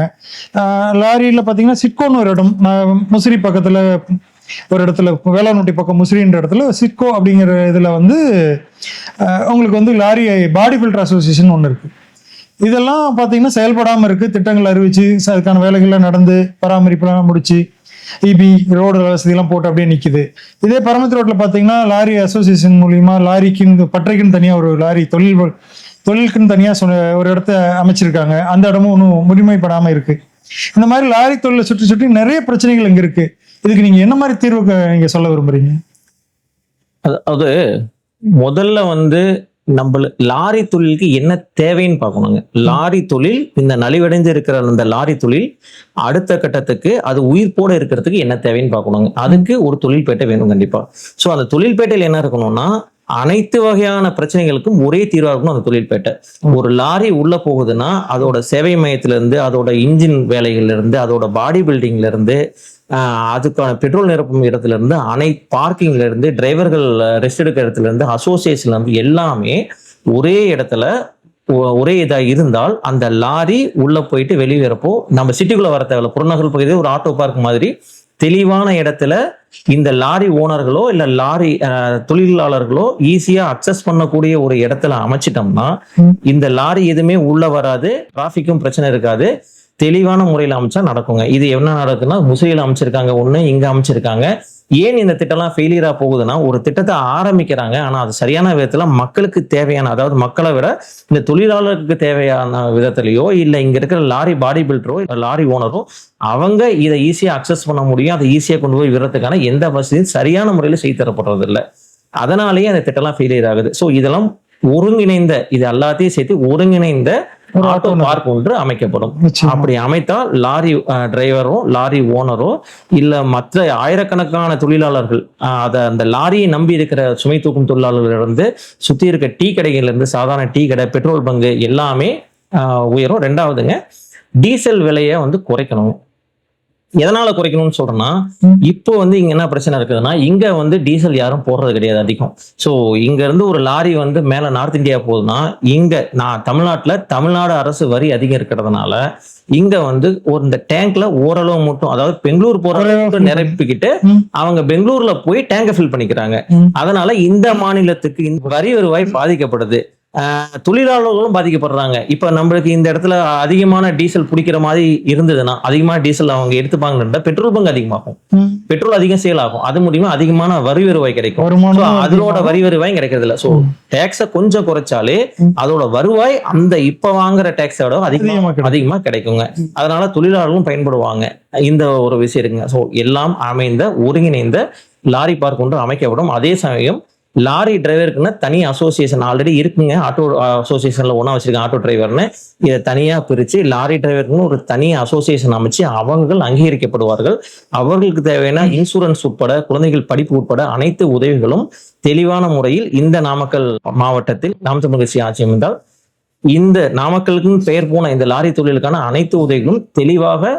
லாரியில பாத்தீங்கன்னா சிட்கோன்னு ஒரு இடம், முசிறி பக்கத்துல ஒரு இடத்துல, வேளாண்குட்டி பக்கம் முசிறின்ற இடத்துல சிட்கோ அப்படிங்கிற இதுல வந்து உங்களுக்கு வந்து லாரி பாடி ஃபில்டர் அசோசியேஷன் ஒன்று இருக்கு. இதெல்லாம் பார்த்தீங்கன்னா செயல்படாமல் இருக்கு. திட்டங்கள் அறிவிச்சு அதுக்கான வேலைகள்லாம் நடந்து பராமரிப்புலாம் முடிச்சு இபி ரோடு வசதியெல்லாம் போட்டு அப்படியே நிற்குது. இதே பரமத்தி ரோட்டில் பார்த்தீங்கன்னா லாரி அசோசியேஷன் மூலியமா லாரிக்குன்னு பற்றைக்குன்னு தனியாக ஒரு லாரி தொழிலுக்குன்னு தனியாக ஒரு இடத்த அமைச்சிருக்காங்க. அந்த இடமும் ஒன்றும் முழுமைப்படாமல் இருக்கு. இந்த மாதிரி லாரி தொழிலை சுற்றி சுற்றி நிறைய பிரச்சனைகள் இங்கே இருக்கு. இதுக்கு நீங்க என்ன மாதிரி தீர்வு நீங்க சொல்ல விரும்புறீங்க? அது முதல்ல வந்து நம்ம லாரி தொழிலுக்கு என்ன தேவைன்னு பார்க்கணுங்க. லாரி தொழில் இந்த நலிவடைந்து இருக்கிற அந்த லாரி தொழில் அடுத்த கட்டத்துக்கு அது உயிர்ப்போட இருக்கிறதுக்கு என்ன தேவைன்னு பார்க்கணுங்க. அதுக்கு ஒரு தொழில்பேட்டை வேணும் கண்டிப்பா. ஸோ அந்த தொழில்பேட்டையில் என்ன இருக்கணும்னா, அனைத்து வகையான பிரச்சனைகளுக்கும் ஒரே தீர்வா இருக்கணும் அந்த தொழில்பேட்டை. ஒரு லாரி உள்ள போகுதுன்னா அதோட சேவை மையத்துல இருந்து, அதோட இன்ஜின் வேலைகள்ல இருந்து, அதோட பாடி பில்டிங்ல இருந்து, அதுக்கான பெட்ரோல் நிரப்பும் இடத்துல இருந்து, பார்க்கிங்ல இருந்து, டிரைவர்கள் ரெஸ்ட் எடுக்கிற இடத்துல இருந்து, அசோசியேஷன்ல இருந்து எல்லாமே ஒரே இடத்துல ஒரே இதா இருந்தால் அந்த லாரி உள்ள போயிட்டு வெளியேறப்போ நம்ம சிட்டிக்குள்ள வர தேவையில்ல. புறநகர் பகுதியில் ஒரு ஆட்டோ பார்க் மாதிரி தெளிவான இடத்துல இந்த லாரி ஓனர்களோ இல்ல லாரி தொழிலாளர்களோ ஈஸியா அக்சஸ் பண்ணக்கூடிய ஒரு இடத்துல அமைச்சிட்டோம்னா இந்த லாரி எதுவுமே உள்ள வராது, டிராபிக்கும் பிரச்சனை இருக்காது. தெளிவான முறையில் அமைச்சா நடக்குங்க. இது என்ன நடக்குன்னா முசையில் அமைச்சிருக்காங்க ஒண்ணு, இங்க அமைச்சிருக்காங்க. ஏன் இந்த திட்டம்லாம் ஃபெயிலியரா போகுதுன்னா, ஒரு திட்டத்தை ஆரம்பிக்கிறாங்க, ஆனா அது சரியான விதத்துல மக்களுக்கு தேவையான, அதாவது மக்களை விட இந்த தொழிலாளருக்கு தேவையான விதத்திலேயோ இல்ல இங்க இருக்கிற லாரி பாடி பில்டரோ லாரி ஓனரோ அவங்க இதை ஈஸியா அக்சஸ் பண்ண முடியும், அதை ஈஸியா கொண்டு போய் விடுறதுக்கான எந்த வசதியும் சரியான முறையில செய்து தரப்படுறது இல்லை. அதனாலேயே அந்த திட்டம்லாம் ஃபெயிலியர் ஆகுது. ஸோ இதெல்லாம் ஒருங்கிணைந்த, இது எல்லாத்தையும் சேர்த்து ஒருங்கிணைந்த ஆட்டோ பார்க் ஒன்று அமைக்கப்படும். அப்படி அமைத்தால் லாரி டிரைவரோ லாரி ஓனரோ இல்ல மற்ற ஆயிரக்கணக்கான தொழிலாளர்கள் அந்த லாரியை நம்பி இருக்கிற சுமை தூக்கும் தொழிலாளர்கள் இருந்து சுத்தி இருக்க டீ கடைகள்ல இருந்து சாதாரண டீ கடை, பெட்ரோல் பங்கு எல்லாமே உயரும். ரெண்டாவதுங்க, டீசல் விலையை வந்து குறைக்கணும். எதனால குறைக்கணும்னு சொல்றேன்னா, இப்போ வந்து இங்க என்ன பிரச்சனை இருக்குதுன்னா, இங்க வந்து டீசல் யாரும் போடுறது கிடையாது அதிகம். ஸோ இங்க இருந்து ஒரு லாரி வந்து மேல நார்த் இந்தியா போகுதுன்னா, இங்க நான் தமிழ்நாட்டுல தமிழ்நாடு அரசு வரி அதிகம் இருக்கிறதுனால இங்க வந்து இந்த டேங்க்ல ஓரளவு மட்டும், அதாவது பெங்களூர் போற அளவுக்கு நிரப்பிக்கிட்டு அவங்க பெங்களூர்ல போய் டேங்கை ஃபில் பண்ணிக்கிறாங்க. அதனால இந்த மாநிலத்துக்கு இந்த வரி வருவாய் பாதிக்கப்படுது, தொழிலாளர்களும் பாதிக்கப்படுறாங்க. இப்ப நம்மளுக்கு இந்த இடத்துல அதிகமான டீசல் பிடிக்கிற மாதிரி இருந்ததுன்னா, அதிகமான டீசல் அவங்க எடுத்துப்பாங்கன்னா பெட்ரோல் பங்க் அதிகமாகும், பெட்ரோல் அதிகம் சேல் ஆகும், அது மூலியமா அதிகமான வரி வருவாய் கிடைக்கும். அதோட வரி வருவாய் கிடைக்கிறது இல்லை. ஸோ டேக்ஸை கொஞ்சம் குறைச்சாலே அதோட வருவாய் அந்த இப்ப வாங்குற டேக்ஸை விட அதிகமா கிடைக்குங்க. அதனால தொழிலாளர்களும் பயன்படுவாங்க. இந்த ஒரு விஷயம் இருக்குங்க. ஸோ எல்லாம் அமைந்த ஒருங்கிணைந்த லாரி பார்க் ஒன்று அமைக்கப்படும். அதே சமயம் லாரி டிரைவருக்குன்னு தனி அசோசியேஷன் ஆல்ரெடி இருக்குங்க. ஆட்டோ அசோசியேஷன்ல ஒன்றா வச்சிருக்கேன் ஆட்டோ டிரைவர்னு. இதை தனியா பிரிச்சு லாரி டிரைவருக்குன்னு ஒரு தனி அசோசியேஷன் அமைச்சு அவர்கள் அங்கீகரிக்கப்படுவார்கள். அவர்களுக்கு தேவையான இன்சூரன்ஸ் உட்பட குழந்தைகள் படிப்பு உட்பட அனைத்து உதவிகளும் தெளிவான முறையில் இந்த நாமக்கல் மாவட்டத்தில் நாம் தமிழர் கட்சி ஆட்சி அமைந்தால் இந்த நாமக்கலுக்குன்னு பெயர் போன இந்த லாரி தொழிலுக்கான அனைத்து உதவிகளும் தெளிவாக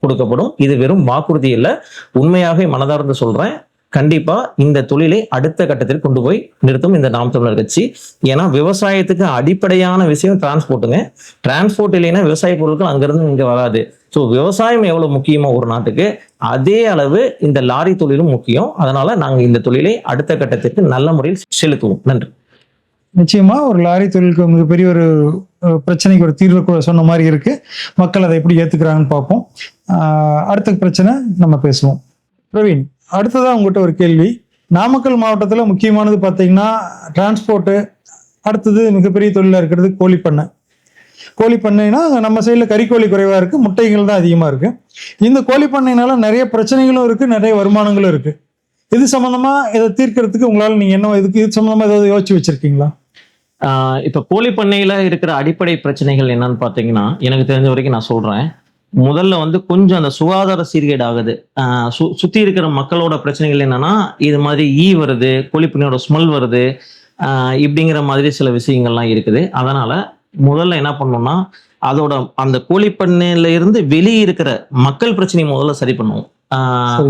கொடுக்கப்படும். இது வெறும் வாக்குறுதி இல்லை, உண்மையாக மனதார்ந்து சொல்றேன். கண்டிப்பா இந்த தொழிலை அடுத்த கட்டத்தில் கொண்டு போய் நிறுத்தும் இந்த நாம் தமிழர் கட்சி. ஏன்னா விவசாயத்துக்கு அடிப்படையான விஷயம் டிரான்ஸ்போர்ட்டுங்க. டிரான்ஸ்போர்ட் இல்லைன்னா விவசாய பொருட்கள் அங்கிருந்து இங்க வராது. ஸோ விவசாயம் எவ்வளவு முக்கியமோ ஒரு நாட்டுக்கு, அதே அளவு இந்த லாரி தொழிலும் முக்கியம். அதனால நாங்க இந்த தொழிலை அடுத்த கட்டத்திற்கு நல்ல முறையில் செலுத்துவோம். நன்றி. நிச்சயமா ஒரு லாரி தொழிலுக்கு மிகப்பெரிய ஒரு பிரச்சனைக்கு ஒரு தீர்வு சொன்ன மாதிரி இருக்கு. மக்கள் அதை எப்படி ஏத்துக்கிறாங்கன்னு பார்ப்போம். அடுத்த பிரச்சனை நம்ம பேசுவோம். பிரவீன், அடுத்ததான் உங்கள்கிட்ட ஒரு கேள்வி. நாமக்கல் மாவட்டத்தில் முக்கியமானது பார்த்தீங்கன்னா டிரான்ஸ்போர்ட்டு, அடுத்தது மிகப்பெரிய தொழிலாக இருக்கிறது கோழிப்பண்ணை. கோழிப்பண்ணைனா நம்ம சைடில் கறிக்கோழி குறைவாக இருக்குது, முட்டைகள் தான் அதிகமாக இருக்குது. இந்த கோழிப்பண்ணைனால நிறைய பிரச்சனைகளும் இருக்குது, நிறைய வருமானங்களும் இருக்குது. இது சம்மந்தமாக இதை தீர்க்கறதுக்கு உங்களால் நீங்கள் என்ன இது சம்மந்தமாக ஏதாவது யோசிச்சு வச்சுருக்கீங்களா? இப்போ கோழிப்பண்ணையில் இருக்கிற அடிப்படை பிரச்சனைகள் என்னன்னு பார்த்தீங்கன்னா, எனக்கு தெரிஞ்ச வரைக்கும் நான் சொல்கிறேன். முதல்ல வந்து கொஞ்சம் அந்த சுகாதார சீர்கேடு ஆகுது. சுத்தி இருக்கிற மக்களோட பிரச்சனைகள் என்னன்னா, இது மாதிரி வருது, கோழிப்பண்ணையோட ஸ்மெல் வருது, இப்படிங்கிற மாதிரி சில விஷயங்கள்லாம் இருக்குது. அதனால முதல்ல என்ன பண்ணணும்னா, அதோட அந்த கோழிப்பண்ணையில இருந்து வெளியே இருக்கிற மக்கள் பிரச்சனையை முதல்ல சரி பண்ணுவோம்.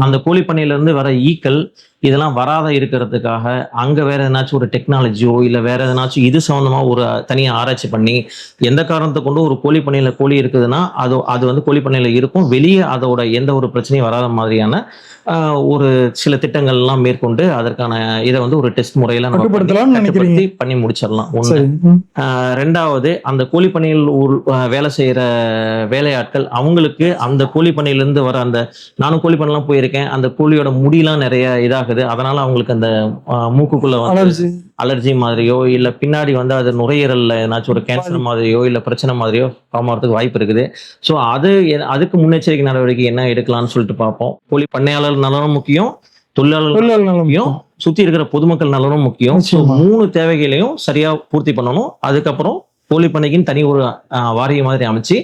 அந்த கோழிப்பண்ணையில இருந்து வர ஈக்கள் இதெல்லாம் வராத இருக்கிறதுக்காக அங்க வேற எதனாச்சும் ஒரு டெக்னாலஜியோ இல்ல வேற எதனாச்சும் இது சம்பந்தமா ஒரு தனியா ஆராய்ச்சி பண்ணி எந்த காரணத்தை கொண்டு ஒரு கோழிப்பண்ணையில கோழி இருக்குதுன்னா அது வந்து கோழிப்பண்ணையில இருக்கும், வெளியே அதோட எந்த ஒரு பிரச்சனையும் வராத மாதிரியான ஒரு சில திட்டங்கள் எல்லாம் மேற்கொண்டு அதற்கான இதை வந்து ஒரு டெஸ்ட் முறையில நம்ம பண்ணி முடிச்சிடலாம். ஒண்ணு. ரெண்டாவது, அந்த கோழிப்பண்ணையில் வேலை செய்யற வேலையாட்கள் அவங்களுக்கு அந்த கோழிப்பண்ணையிலிருந்து வர அந்த, நானும் கோழிப்பண்ணைலாம் போயிருக்கேன், அந்த கோழியோட முடியெல்லாம் நிறைய இதாகுது. அதனால அவங்களுக்கு அந்த மூக்குக்குள்ள வந்து அலர்ஜி மாதிரியோ இல்ல பின்னாடி வந்து அது நுரையீரல்ல ஏதாச்சும் ஒரு கேன்சர் மாதிரியோ இல்ல பிரச்சனை மாதிரியோ ஆகிறதுக்கு வாய்ப்பு இருக்குது. ஸோ அதுக்கு முன்னெச்சரிக்கை நடவடிக்கை என்ன எடுக்கலாம்னு சொல்லிட்டு பார்ப்போம். கோழி பண்ணையாளர் நலனும் முக்கியம், தொழிலாளர்கள் முக்கியம், சுத்தி இருக்கிற பொதுமக்கள் நலனும் முக்கியம். ஸோ 3 தேவைகளையும் சரியா பூர்த்தி பண்ணணும். அதுக்கப்புறம் கோழி பண்ணைக்குன்னு தனி ஒரு வாரியம் மாதிரி அமைச்சு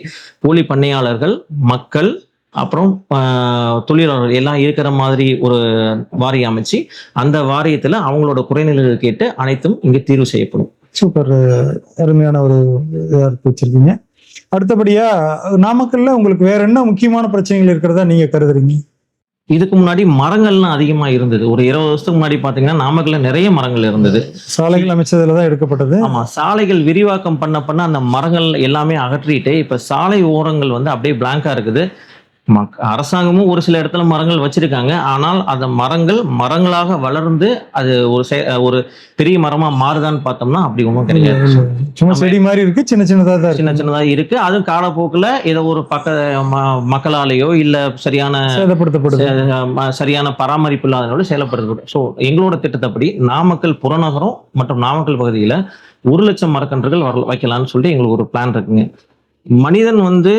கோழி பண்ணையாளர்கள், மக்கள், அப்புறம் தொழிலாளர்கள் எல்லாம் இருக்கிற மாதிரி ஒரு வாரியம் அமைச்சு அந்த வாரியத்துல அவங்களோட குறைநிலைகள் கேட்டு அனைத்தும் இங்கு தீர்வு செய்யப்படும். சூப்பர், அருமையான ஒரு இதாக வச்சிருக்கீங்க. அடுத்தபடியா நாமக்கல்ல உங்களுக்கு வேற என்ன முக்கியமான பிரச்சனைகள் இருக்கிறதா நீங்க கருதுறீங்க? இதுக்கு முன்னாடி மரங்கள்லாம் அதிகமா இருந்தது. ஒரு 20 வருஷத்துக்கு முன்னாடி பாத்தீங்கன்னா நாமக்கல்ல நிறைய மரங்கள் இருந்தது. சாலைகள் அமைச்சதுலதான் எடுக்கப்பட்டது. ஆமா, சாலைகள் விரிவாக்கம் பண்ண அந்த மரங்கள் எல்லாமே அகற்றிட்டு இப்ப சாலை ஓரங்கள் வந்து அப்படியே பிளாங்கா இருக்குது. அரசாங்கமும் ஒரு சில இடத்துல மரங்கள் வச்சிருக்காங்க. ஆனால் அந்த மரங்களாக வளர்ந்து அது ஒரு பெரிய மரமா மாறுதான்னு பார்த்தோம்னா அப்படி ஒன்றும் கிடையாது. சும்மா செடி மாதிரி இருக்கு, சின்ன சின்னதா தான் சின்ன இருக்கு. சின்னதா இருக்கு. அதுவும் காலப்போக்குல ஏதோ ஒரு மக்களாலேயோ இல்ல சரியான சேதப்படுத்தப்படுது. சரியான பராமரிப்பு இல்லாதனோட செயல்படுறது. ஸோ எங்களோட திட்டத்தப்படி நாமக்கல் புறநகரம் மற்றும் நாமக்கல் பகுதியில 1,00,000 மரக்கன்றுகள் வைக்கலாம்னு சொல்லிட்டு எங்களுக்கு ஒரு பிளான் இருக்குங்க. மனிதன் வந்து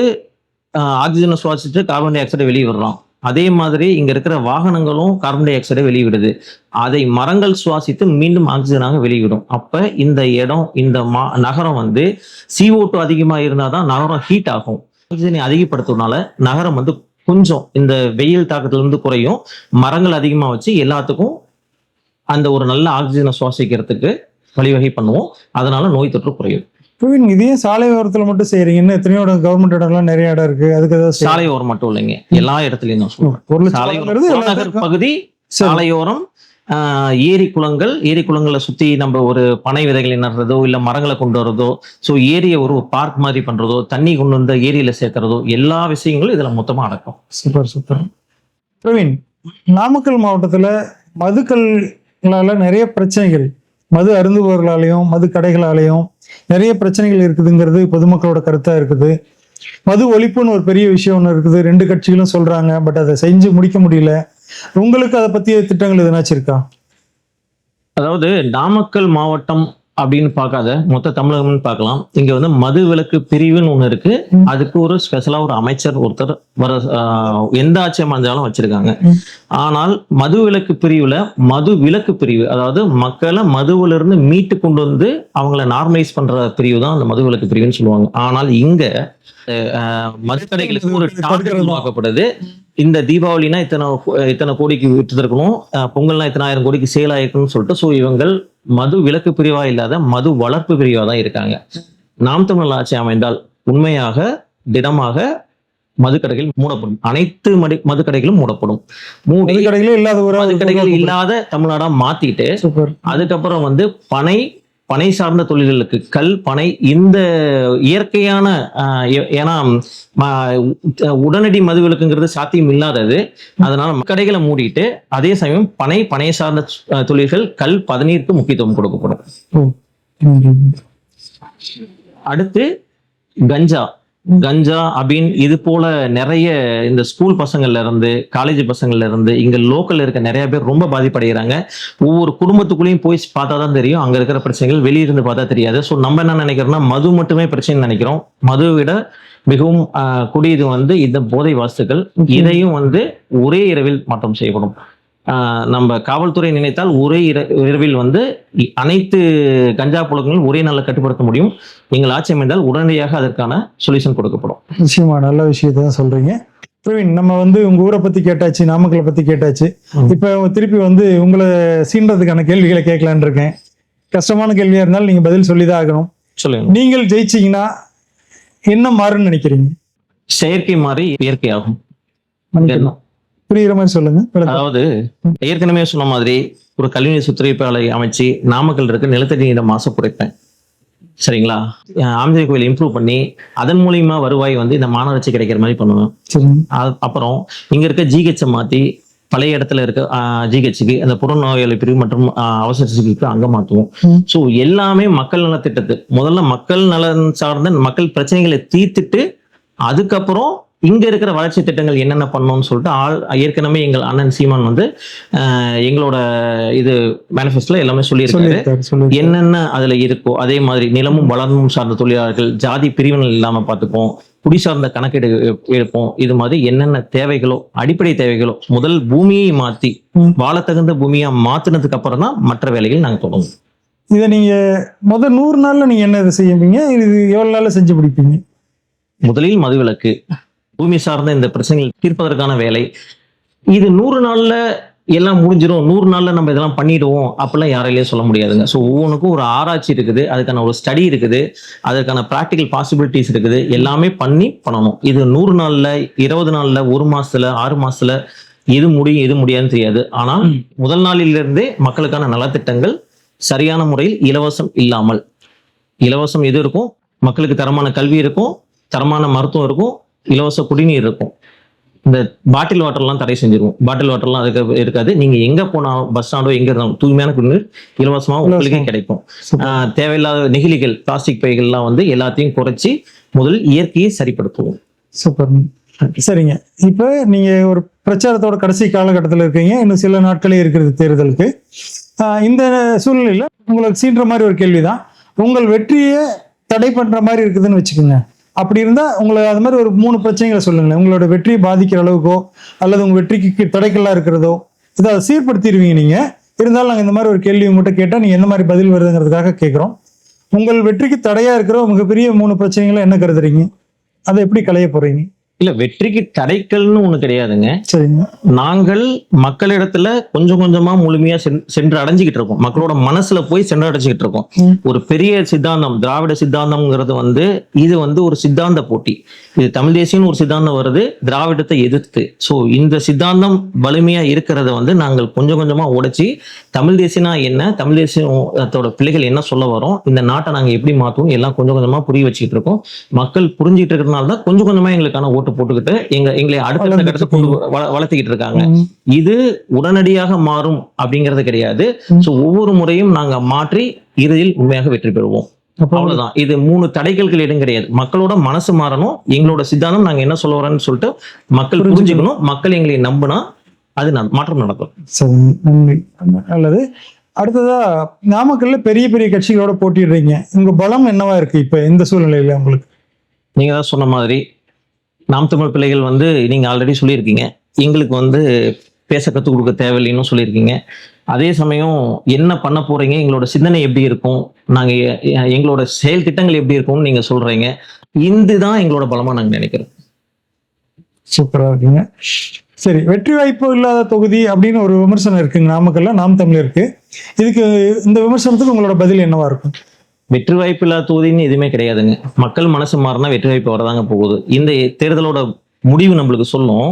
ஆக்சிஜனை சுவாசிச்சுட்டு கார்பன் டை ஆக்சைடை வெளியே விடுறோம். அதே மாதிரி இங்க இருக்கிற வாகனங்களும் கார்பன் டை ஆக்சைடை வெளியிடுது. அதை மரங்கள் சுவாசித்து மீண்டும் ஆக்சிஜனாக வெளியிடும். அப்ப இந்த இடம், இந்த நகரம் வந்து CO2 அதிகமா இருந்தாதான் நகரம் ஹீட் ஆகும். ஆக்சிஜனை அதிகப்படுத்துறதுனால நகரம் வந்து கொஞ்சம் இந்த வெயில் தாக்கத்துல இருந்து குறையும். மரங்கள் அதிகமா வச்சு எல்லாத்துக்கும் அந்த ஒரு நல்ல ஆக்சிஜனை சுவாசிக்கிறதுக்கு வழிவகை பண்ணுவோம். அதனால நோய் தொற்று குறையும். இதையும் சாலை ஓரத்துல மட்டும் செய்யறீங்கன்னு எத்தனையோ கவர்மெண்ட் இடம்லாம் நிறைய இடம் இருக்கு. அதுக்கு ஏதாவது சாலை ஓரம் மட்டும் இல்லைங்க, எல்லா இடத்துலயும் தான் சொல்லுவோம். சாலையோரம் பகுதி, சாலையோரம், ஏரி குளங்களை சுத்தி நம்ம ஒரு பனை விதைகளை நடுறதோ இல்ல மரங்களை கொண்டு வரதோ, ஸோ ஏரியை ஒரு பார்க் மாதிரி பண்றதோ, தண்ணி கொண்டு வந்து ஏரியில சேர்க்கறதோ, எல்லா விஷயங்களும் இதுல மொத்தமா அடக்கும். Super super. பிரவீன், நாமக்கல் மாவட்டத்துல மதுக்கள்னால நிறைய பிரச்சனைகள், மது அருந்துபவர்களாலையும் மது கடைகளாலையும் நிறைய பிரச்சனைகள் இருக்குதுங்கிறது பொதுமக்களோட கருத்தா இருக்குது. மது ஒழிப்புன்னு ஒரு பெரிய விஷயம் ஒன்று இருக்குது, 2 கட்சிகளும் சொல்றாங்க. பட் அதை செஞ்சு முடிக்க முடியல. உங்களுக்கு அதை பத்திய திட்டங்கள் எதனாச்சும் இருக்கா? அதாவது நாமக்கல் மாவட்டம் அப்படின்னு பார்க்காத மொத்த தமிழகம்னு பார்க்கலாம். இங்க வந்து மது விலக்கு பிரிவுன்னு ஒண்ணு இருக்கு. அதுக்கு ஒரு ஸ்பெஷலா ஒரு அமைச்சர் ஒருத்தர் எந்த ஆட்சியம் இருந்தாலும் வச்சிருக்காங்க. ஆனால் மது விலக்கு பிரிவுல மது விலக்கு பிரிவு, அதாவது மக்களை மதுவில இருந்து மீட்டு கொண்டு வந்து அவங்கள நார்மலைஸ் பண்ற பிரிவு தான் அந்த மது விலக்கு பிரிவுன்னு சொல்லுவாங்க. ஆனால் இங்க மதுக்கடைகளுக்கு ஒரு டார்கெட் உருவாக்கப்படுது. இந்த தீபாவளினா இத்தனை கோடிக்கு விட்டு இருக்கணும், பொங்கல்னா இத்தனை 1000 கோடிக்கு சேல் ஆயிருக்குன்னு சொல்லிட்டு, ஸோ இவங்கள் மது விலக்கு பிரிவா இல்லாத மது வளர்ப்பு பிரிவா தான் இருக்காங்க. நாம் தமிழர் ஆட்சி அமைந்தால் உண்மையாக திடமாக மதுக்கடைகள் மூடப்படும். அனைத்து மதுக்கடைகளும் மூடப்படும். மதுக்கடைகள் இல்லாத தமிழ்நாடா மாத்திட்டு அதுக்கப்புறம் வந்து பனை சார்ந்த தொழில்களுக்கு கல், பனை, இந்த இயற்கையான, ஏன்னா உடனடி மதுவிலக்குங்கிறது சாத்தியம் இல்லாதது. அதனால கடைகளை மூடிட்டு அதே சமயம் பனை சார்ந்த தொழில்கள், கல், பதநீருக்கு முக்கியத்துவம் கொடுக்கப்படும். அடுத்து கஞ்சா, அபின், இது போல நிறைய இந்த ஸ்கூல் பசங்கள்ல இருந்து காலேஜ் பசங்கள்ல இருந்து இங்க லோக்கல்ல இருக்க நிறைய பேர் ரொம்ப பாதிப்படைகிறாங்க. ஒவ்வொரு குடும்பத்துக்குள்ளேயும் போய் பார்த்தா தான் தெரியும் அங்க இருக்கிற பிரச்சனைகள், வெளியிருந்து பார்த்தா தெரியாது. ஸோ நம்ம என்ன நினைக்கிறோம்னா மது மட்டுமே பிரச்சனை நினைக்கிறோம். மதுவை விட மிகவும் கொடியது வந்து இந்த போதை வஸ்துக்கள். இதையும் வந்து ஒரே இரவில் மாற்றம் செய்யப்படும். நம்ம காவல்துறை நினைத்தால் ஒரே இரவில் வந்து அனைத்து கஞ்சா புழக்கங்களும் ஒரே நாளில் கட்டுப்படுத்த முடியும். எங்கள் ஆட்சி அமைந்தால் உடனடியாக அதற்கான சொல்யூஷன் கொடுக்கப்படும். நிச்சயமா நல்ல விஷயத்தை தான் சொல்றீங்க. பிரவீன், நம்ம வந்து உங்க ஊரை பத்தி கேட்டாச்சு, நாமக்கலை பத்தி கேட்டாச்சு. இப்ப திருப்பி வந்து உங்களை சீன்றதுக்கான கேள்விகளை கேட்கலான் இருக்கேன். கஷ்டமான கேள்வியா இருந்தாலும் நீங்க பதில் சொல்லிதான் ஆகணும். சொல்லுங்க. நீங்கள் ஜெயிச்சீங்கன்னா என்ன மாறுன்னு நினைக்கிறீங்க? செயற்கை மாறி இயற்கை ஆகும். புரியுற மாதிரி சொல்லுங்க. அதாவது ஏற்கனவே சொன்ன மாதிரி ஒரு கழிவுநீர் சுத்திகரிப்பு ஆலை அமைச்சு நாமக்கல் இருக்க நிலத்தடி நீரை மாசு குறைப்பேன். சரிங்களா? ஆஞ்சநேயர் கோயில் இம்ப்ரூவ் பண்ணி அதன் மூலியமா வருவாய் வந்து இந்த மாநகராட்சி கிடைக்கிற மாதிரி பண்ணுவேன். அப்புறம் இங்க இருக்க ஜிஹெச்சை மாத்தி பழைய இடத்துல இருக்க ஜிஹெச்சுக்கு அந்த புறநோயாளி பிரிவு மற்றும் அவசர சிகிச்சைக்கு அங்க மாற்றுவோம். ஸோ எல்லாமே மக்கள் நல திட்டத்து முதல்ல மக்கள் நலன் சார்ந்த மக்கள் பிரச்சனைகளை தீர்த்துட்டு அதுக்கப்புறம் இங்க இருக்கிற வளர்ச்சி திட்டங்கள் என்னென்ன பண்ணணும்னு சொல்லிட்டு ஏற்கனவே எங்கள் அண்ணன் சீமான் வந்து எங்களோட இது மேனிஃபெஸ்டோல எல்லாமே சொல்லியிருக்காரு. என்னென்ன அதுல இருக்கோ அதே மாதிரி நிலமும் வளர்ந்தும் சார்ந்த தொழிலாளர்கள், ஜாதி பிரிவினர் இல்லாம பார்த்துப்போம், குடி சார்ந்த கணக்கெடு எடுப்போம். இது மாதிரி என்னென்ன தேவைகளோ, அடிப்படை தேவைகளோ, முதல் பூமியை மாத்தி வாழ தகுந்த பூமியா மாத்தினதுக்கு அப்புறம் தான் மற்ற வேலைகள் நாங்க தொடங்குவோம். இதை நீங்க முதல் 100 நாள்ல நீங்க என்ன இதை செய்வீங்க? இது எவ்வளவு நாள்ல செஞ்சு முடிப்பீங்க? முதலில் மதுவிலக்கு, பூமி சார்ந்த இந்த பிரச்சனைகள் தீர்ப்பதற்கான வேலை. இது 100 நாள்ல எல்லாம் முடிஞ்சிடும், 100 நாள்ல நம்ம இதெல்லாம் பண்ணிடுவோம் அப்படிலாம் யாராலையும் சொல்ல முடியாதுங்க. ஸோ ஒவ்வொன்றுக்கும் ஒரு ஆராய்ச்சி இருக்குது, அதுக்கான ஒரு ஸ்டடி இருக்குது, அதற்கான ப்ராக்டிக்கல் பாசிபிலிட்டிஸ் இருக்குது. எல்லாமே பண்ணணும். இது 100 நாள்ல, 20 நாள்ல, 1 மாசத்துல, 6 மாசத்துல எது முடியும் எது முடியாதுன்னு தெரியாது. ஆனால் முதல் நாளிலிருந்தே மக்களுக்கான நலத்திட்டங்கள் சரியான முறையில் இலவசம் இல்லாமல், இலவசம் எது இருக்கும், மக்களுக்கு தரமான கல்வி இருக்கும், தரமான மருத்துவம் இருக்கும், இலவச குடிநீர் இருக்கும். இந்த பாட்டில் வாட்டர்லாம் தடை செஞ்சிருவோம். பாட்டில் வாட்டர்லாம் அதுக்கு இருக்காது. நீங்க எங்க போனாலும், பஸ் ஸ்டாண்டோ எங்க இருந்தாலும் தூய்மையான குடிநீர் இலவசமா உங்களுக்கே கிடைக்கும். தேவையில்லாத நெகிழிகள், பிளாஸ்டிக் பைகள்லாம் வந்து எல்லாத்தையும் குறைச்சி முதல் இயற்கையை சரிப்படுத்துவோம். சூப்பர். சரிங்க, இப்போ நீங்க ஒரு பிரச்சாரத்தோட கடைசி காலகட்டத்தில் இருக்கீங்க, இன்னும் சில நாட்களே இருக்கிறது தேர்தலுக்கு. இந்த சூழ்நிலையில உங்களுக்கு சீன்ற மாதிரி ஒரு கேள்விதான், உங்கள் வெற்றியை தடை பண்ற மாதிரி இருக்குதுன்னு வச்சுக்கோங்க. அப்படி இருந்தா உங்களை அது மாதிரி ஒரு 3 பிரச்சனைகளை சொல்லுங்களேன். உங்களோட வெற்றியை பாதிக்கிற அளவுக்கோ அல்லது உங்க வெற்றிக்கு தடைக்கெல்லாம் இருக்கிறதோ இதை சீர்படுத்திடுவீங்க நீங்க. இருந்தாலும் நாங்கள் இந்த மாதிரி ஒரு கேள்வி மட்டும் கேட்டால் நீங்க என்ன மாதிரி பதில் வருதுங்கிறதுக்காக கேட்குறோம். உங்கள் வெற்றிக்கு தடையா இருக்கிற மிகப்பெரிய 3 பிரச்சனைகளை என்ன கருதுறீங்க? அதை எப்படி களைய போறீங்க? இல்ல, வெற்றிக்கு தடைக்கல்னு ஒண்ணு கிடையாதுங்க. சரிங்க. நாங்கள் மக்களிடத்துல கொஞ்சம் கொஞ்சமா முழுமையா சென்று அடைஞ்சுக்கிட்டு இருக்கோம். மக்களோட மனசுல போய் சென்று அடைஞ்சுக்கிட்டு இருக்கோம். ஒரு பெரிய சித்தாந்தம், திராவிட சித்தாந்தம்ங்கிறது வந்து இது வந்து ஒரு சித்தாந்த போட்டி. இது தமிழ் தேசியம்னு ஒரு சித்தாந்தம் வருது, திராவிடத்தை எதிர்த்து. ஸோ இந்த சித்தாந்தம் வலிமையா இருக்கிறத வந்து நாங்கள் கொஞ்சம் கொஞ்சமா உடைச்சி தமிழ் தேசியனா என்ன, தமிழ் தேசியத்தோட பிள்ளைகள் என்ன சொல்ல வரோம், இந்த நாட்டை நாங்க எப்படி மாற்றுவோம் எல்லாம் கொஞ்சம் கொஞ்சமா புரிய வச்சுக்கிட்டு இருக்கோம். மக்கள் புரிஞ்சுக்கிட்டு இருக்கிறதுனால தான் கொஞ்சம் கொஞ்சமா எங்களுக்கான ஓட்டு போட்டுக்கிட்டு எங்களை அடுத்த கட்டத்தை வளர்த்திக்கிட்டு இருக்காங்க. இது உடனடியாக மாறும் அப்படிங்கிறது கிடையாது. சோ ஒவ்வொரு முறையும் நாங்க மாற்றி இறுதியில் உண்மையாக வெற்றி பெறுவோம். அவ்வளவுதான். இது 3 தடைகள் எதுவும் கிடையாது. மக்களோட மனசு மாறணும், எங்களோட சித்தாந்தம் நாங்க என்ன சொல்ல வரோம்னு சொல்லிட்டு மக்கள் புரிஞ்சுக்கணும். மக்கள் எங்களை நம்பினா அது மாற்றம் நடக்கும். சரி, நன்றி. நல்லது. அடுத்ததா, நாமக்கல்ல பெரிய பெரிய கட்சிகளோட போட்டிடுறீங்க, உங்க பலம் என்னவா இருக்கு இப்ப இந்த சூழ்நிலையில? உங்களுக்கு நீங்க தான் சொன்ன மாதிரி நாம் தமிழ் பிள்ளைகள் வந்து நீங்க ஆல்ரெடி சொல்லியிருக்கீங்க, எங்களுக்கு வந்து பேச கற்றுக் கொடுக்க தேவையில்லைன்னு சொல்லியிருக்கீங்க. அதே சமயம் என்ன பண்ண போறீங்க, எங்களோட சிந்தனை எப்படி இருக்கும், நாங்க எங்களோட செயல் திட்டங்கள் எப்படி இருக்கும்னு நீங்க சொல்றீங்க. இதுதான் எங்களோட பலமா நாங்க நினைக்கிறோம். சூப்பரா இருக்கீங்க. சரி, வெற்றி வாய்ப்பு இல்லாத தொகுதி அப்படின்னு ஒரு விமர்சனம் இருக்குங்க நாமக்கல்ல, நாம் தமிழருக்கு. இதுக்கு இந்த விமர்சனத்துக்கு உங்களோட பதில் என்னவா இருக்கும்? வெற்றி வாய்ப்பு இல்லாத தொகுதின்னு எதுவுமே கிடையாதுங்க. மக்கள் மனசு மாறினா வெற்றி வாய்ப்பு வரதாங்க போகுது. இந்த தேர்தலோட முடிவு நம்மளுக்கு சொல்லும்,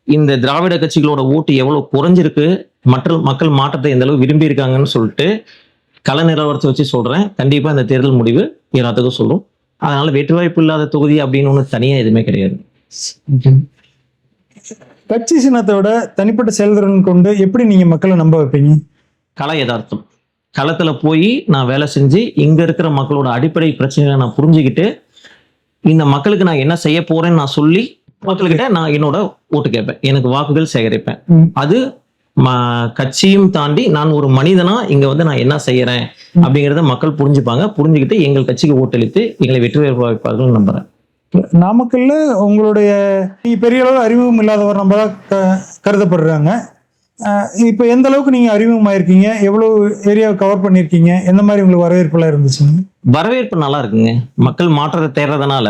இந்த திராவிட கட்சிகளோட ஓட்டு எவ்வளவு குறைஞ்சிருக்கு, மக்கள் மாற்றத்தை எந்த அளவு விரும்பி இருக்காங்கன்னு சொல்லிட்டு கள நிலவரத்தை வச்சு சொல்றேன். கண்டிப்பா இந்த தேர்தல் முடிவு எல்லாத்துக்கும் சொல்லும். அதனால வெற்றி வாய்ப்பு இல்லாத தொகுதி அப்படின்னு ஒண்ணு தனியா எதுவுமே கிடையாது. கட்சி சின்னத்தோட தனிப்பட்ட செயல்திறன் கொண்டு எப்படி நீங்க மக்களை நம்ப வைப்பீங்க? கள யதார்த்தம். களத்துல போய் நான் வேலை செஞ்சு இங்க இருக்கிற மக்களோட அடிப்படை பிரச்சனைகளை நான் புரிஞ்சுக்கிட்டு இந்த மக்களுக்கு நான் என்ன செய்ய போறேன்னு நான் சொல்லி மக்கள்கிட்ட நான் என்னோட ஓட்டு கேட்பேன், எனக்கு வாக்குகள் சேகரிப்பேன். அது கட்சியும் தாண்டி நான் ஒரு மனிதனா இங்க வந்து நான் என்ன செய்யறேன் அப்படிங்கிறத மக்கள் புரிஞ்சுப்பாங்க. புரிஞ்சுக்கிட்டு எங்கள் கட்சிக்கு ஓட்டளித்து எங்களை வெற்றி பெற வைப்பார்கள் நம்புறேன். நாமக்கல்ல உங்களுடைய பெரிய அளவு அறிமுகம் இல்லாதவர் நம்பரா கருதப்படுறாங்க. இப்போ எந்த அளவுக்கு நீங்க அறிமுகமாயிருக்கீங்க, எவ்வளவு ஏரியாவை கவர் பண்ணிருக்கீங்க, எந்த மாதிரி உங்களுக்கு வரவேற்பெல்லாம் இருந்துச்சுங்க? வரவேற்பு நல்லா இருக்குங்க. மக்கள் மாற்றத்தை தேடுறதுனால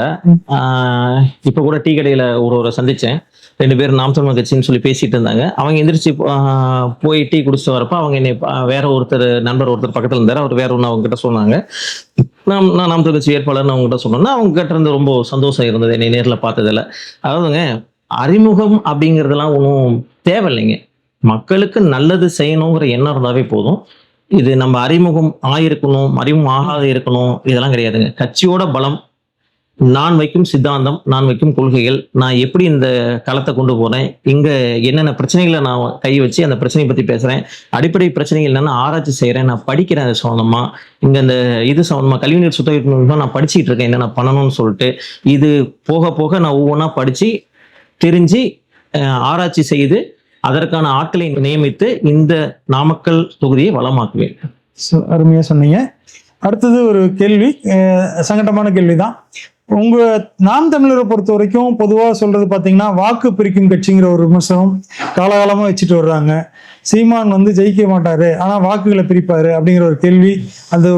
இப்ப கூட டீ கடையில ஒரு சந்திச்சேன். 2 பேர் நாம் தமிழர் கட்சின்னு சொல்லி பேசிட்டு இருந்தாங்க. அவங்க எந்திரிச்சு போய் டீ குடிச்சிட்டு வரப்ப அவங்க என்னை வேற நண்பர் ஒருத்தர் பக்கத்துல இருந்தாரு. அவர் வேற ஒன்று அவங்க கிட்ட சொன்னாங்க, நான் நாம் தமிழர் கட்சி வேட்பாளர்னு அவங்க கிட்ட சொன்னோன்னா அவங்க கிட்ட இருந்து ரொம்ப சந்தோஷம் இருந்தது என்னை நேரில் பார்த்ததில்ல. அதாவதுங்க, அறிமுகம் அப்படிங்கிறதுலாம் ஒன்றும் தேவையில்லைங்க. மக்களுக்கு நல்லது செய்யணுங்கிற எண்ணம் இருந்தாவே போதும். இது நம்ம அறிமுகம் ஆயிருக்கணும், அறிமுகம் ஆகாத இருக்கணும், இதெல்லாம் கிடையாதுங்க. கட்சியோட பலம், நான் வைக்கும் சித்தாந்தம், நான் வைக்கும் கொள்கைகள், நான் எப்படி இந்த களத்தை கொண்டு போறேன், இங்க என்னென்ன பிரச்சனைகளை நான் கை வச்சு அந்த பிரச்சனையை பத்தி பேசுறேன், அடிப்படை பிரச்சனைகள் என்னென்ன ஆராய்ச்சி செய்யறேன், நான் படிக்கிறேன் அது சம்பந்தமா, இங்க இந்த இது சம்பந்தமா கல்விநீர் சுத்தம் நான் படிச்சுட்டு இருக்கேன் என்னென்ன பண்ணணும்னு சொல்லிட்டு. இது போக போக நான் ஒவ்வொன்றா படிச்சு தெரிஞ்சு ஆராய்ச்சி செய்து அதற்கான ஆட்களை நியமித்து இந்த நாமக்கல் தொகுதியை வளமாக்குவேன். அருமையா சொன்னீங்க. அடுத்தது ஒரு கேள்வி, சங்கடமான கேள்விதான். உங்க நாம் தமிழரை பொறுத்த வரைக்கும் பொதுவாக சொல்றது பார்த்தீங்கன்னா வாக்கு பிரிக்கும் கட்சிங்கிற ஒரு விமர்சனம் காலகாலமாக வச்சுட்டு வர்றாங்க. சீமான் வந்து ஜெயிக்க மாட்டாரு, ஆனால் வாக்குகளை பிரிப்பாரு அப்படிங்கிற ஒரு கேள்வி, அந்த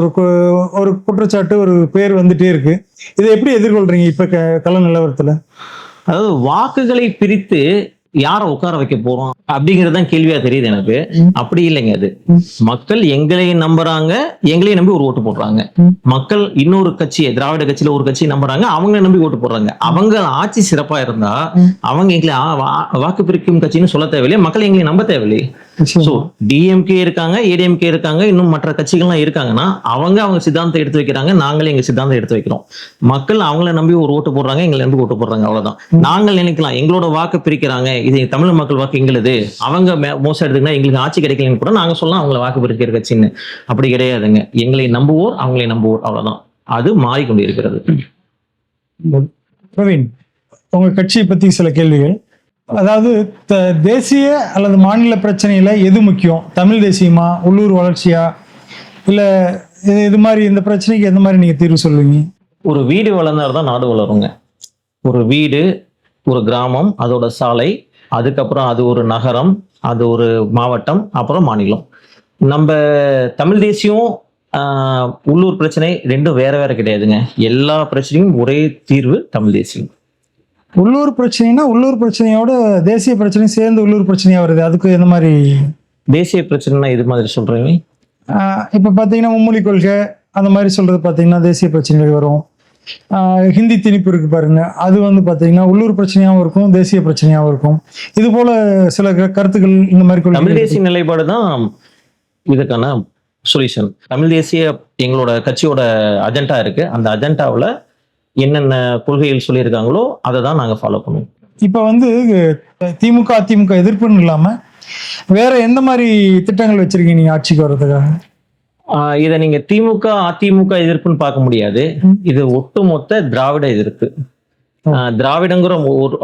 ஒரு குற்றச்சாட்டு, ஒரு பேர் வந்துட்டே இருக்கு. இதை எப்படி எதிர்கொள்றீங்க இப்ப கள நிலவரத்துல? அதாவது வாக்குகளை பிரித்து யாரை உட்கார வைக்க போறோம் அப்படிங்கறதுதான் கேள்வியா தெரியுது எனக்கு. அப்படி இல்லைங்க. அது மக்கள் எங்களையும் நம்புறாங்க, எங்களையும் நம்பி ஒரு ஓட்டு போடுறாங்க. மக்கள் இன்னொரு கட்சியை, திராவிட கட்சியில ஒரு கட்சியை நம்புறாங்க, அவங்கள நம்பி ஓட்டு போடுறாங்க. அவங்க ஆட்சி சிறப்பா இருந்தா அவங்க எங்களை வாக்கு பிரிக்கும் கட்சின்னு சொல்ல தேவையில்லையே, மக்கள் எங்களை நம்ப தேவையில்லையே. நிச்சயமா. ஸோ டிஎம்கே இருக்காங்க, ஏடிஎம்கே இருக்காங்க, இன்னும் மற்ற கட்சிகள்லாம் இருக்காங்கன்னா அவங்க சித்தாந்தத்தை எடுத்து வைக்கிறாங்க, நாங்களே எங்க சித்தாந்தம் எடுத்து வைக்கிறோம். மக்கள் அவங்கள நம்பி ஒரு ஓட்டு போடுறாங்க, எங்களை நம்பி ஓட்டு போடுறாங்க, அவ்வளவுதான். நாங்கள் நினைக்கலாம் எங்களோட வாக்கு பிரிக்கிறாங்க, இது தமிழ் மக்கள் வாக்கு எங்களுது, அவங்க மோசம் எடுத்துக்கினா எங்களுக்கு ஆட்சி கிடைக்கலன்னு கூட நாங்க சொல்லலாம் அவங்கள வாக்கு பிரிக்கிற கட்சின்னு. அப்படி கிடையாதுங்க. எங்களை நம்புவோர் அவங்களை நம்புவோர், அவ்வளவுதான். அது மாறிக்கொண்டு இருக்கிறது. பிரவீன், உங்க கட்சியை பத்தி சில கேள்விகள். அதாவது தேசிய அல்லது மாநில பிரச்சனையில எது முக்கியம்? தமிழ் தேசியமா, உள்ளூர் வளர்ச்சியா, இல்ல இது மாதிரி இந்த பிரச்சனைக்கு எந்த மாதிரி நீங்க தீர்வு சொல்லுவீங்க? ஒரு வீடு வளர்ந்தால்தான் நாடு வளருங்க. ஒரு வீடு, ஒரு கிராமம், அதோட சாலை, அதுக்கப்புறம் அது ஒரு நகரம், அது ஒரு மாவட்டம், அப்புறம் மாநிலம். நம்ம தமிழ் தேசியம் உள்ளூர் பிரச்சனை ரெண்டும் வேற வேற கிடையாதுங்க. எல்லா பிரச்சனையும் ஒரே தீர்வு தமிழ் தேசியம். உள்ளூர் பிரச்சனைனா உள்ளூர் பிரச்சனையோட தேசிய பிரச்சனை சேர்ந்து உள்ளூர் பிரச்சனையா வருது, அதுக்கு எந்த மாதிரி? தேசிய பிரச்சனைனா இது மாதிரி சொல்றீங்க? இப்ப பாத்தீங்கன்னா மும்மொழி கொள்கை அந்த மாதிரி சொல்றது பாத்தீங்கன்னா தேசிய பிரச்சனைகள் வரும். ஹிந்தி திணிப்பு இருக்கு பாருங்க, அது வந்து பாத்தீங்கன்னா உள்ளூர் பிரச்சனையாவும் இருக்கும், தேசிய பிரச்சனையாவும் இருக்கும். இது போல சில கருத்துக்கள் இந்த மாதிரி தமிழ் தேசிய நிலைப்பாடு தான் இதுக்கான சொல்யூஷன். தமிழ் தேசிய எங்களோட கட்சியோட அஜெண்டா இருக்கு. அந்த அஜெண்டாவில் என்னென்ன கொள்கைகள் சொல்லியிருக்காங்களோ அதை தான் நாங்கள் ஃபாலோ பண்ணுவோம். இப்போ வந்து திமுக அதிமுக எதிர்ப்புன்னு இல்லாம வேற எந்த மாதிரி திட்டங்கள் வச்சிருக்கீங்க நீங்க ஆட்சிக்கு வர்றதுக்காக? இதை நீங்க திமுக அதிமுக எதிர்ப்புன்னு பார்க்க முடியாது. இது ஒட்டுமொத்த திராவிட எதிர்ப்பு. திராவிடங்கிற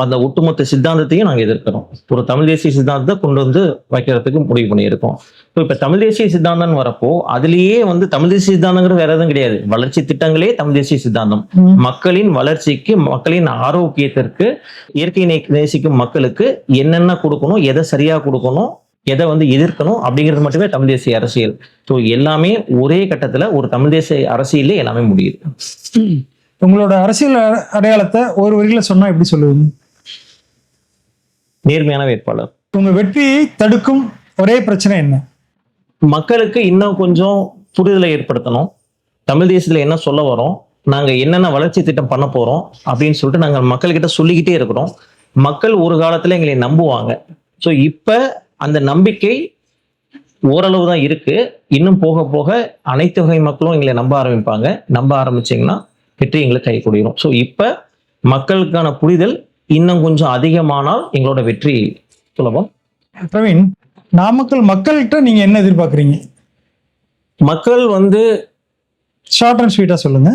அந்த ஒட்டுமொத்த சித்தாந்தத்தையும் நாங்கள் எதிர்க்கிறோம். ஒரு தமிழ் தேசிய சித்தாந்தத்தை கொண்டு வந்து வைக்கிறதுக்கு முடிவு பண்ணியிருக்கோம். இப்ப தமிழ் தேசிய சித்தாந்தம் வரப்போ அதுலயே வந்து தமிழ் தேசிய சித்தாந்தங்கிறது வேற எதுவும் கிடையாது. வளர்ச்சி திட்டங்களே தமிழ் தேசிய சித்தாந்தம். மக்களின் வளர்ச்சிக்கு, மக்களின் ஆரோக்கியத்திற்கு, இயற்கை நேசிக்கும் மக்களுக்கு என்னென்ன கொடுக்கணும், எதை சரியா கொடுக்கணும், எதை வந்து எதிர்க்கணும் அப்படிங்கிறது மட்டுமே தமிழ் தேசிய அரசியல். ஸோ எல்லாமே ஒரே கட்டத்துல ஒரு தமிழ் தேசிய அரசியலே எல்லாமே முடியுது. உங்களோட அரசியல் அடையாளத்தை ஒரு வரியில சொன்னா எப்படி சொல்லுவீங்க? நேர்மையான வேட்பாளர். உங்க வெற்றியை தடுக்கும் ஒரே பிரச்சனை என்ன? மக்களுக்கு இன்னும் கொஞ்சம் புரிதலை ஏற்படுத்தணும். தமிழ் தேசியத்துல என்ன சொல்ல வரோம், நாங்க என்னென்ன வளர்ச்சி திட்டம் பண்ண போறோம் அப்படின்னு சொல்லிட்டு நாங்கள் மக்கள்கிட்ட சொல்லிக்கிட்டே இருக்கிறோம். மக்கள் ஒரு காலத்துல எங்களை நம்புவாங்க. ஸோ இப்ப அந்த நம்பிக்கை ஓரளவு தான் இருக்கு. இன்னும் போக போக அனைத்து வகை மக்களும் எங்களை நம்ப ஆரம்பிப்பாங்க. நம்ப ஆரம்பிச்சிங்கன்னா வெற்றி எங்களுக்கு கை கூடிரும். ஸோ இப்போ மக்களுக்கான புரிதல் இன்னும் கொஞ்சம் அதிகமானால் எங்களோட வெற்றி சுலபம். பிரவீன், நாமக்கல் மக்கள்கிட்ட நீங்க என்ன எதிர்பார்க்குறீங்க? மக்கள் வந்து ஷார்ட் அண்ட் ஸ்வீட்டா சொல்லுங்க.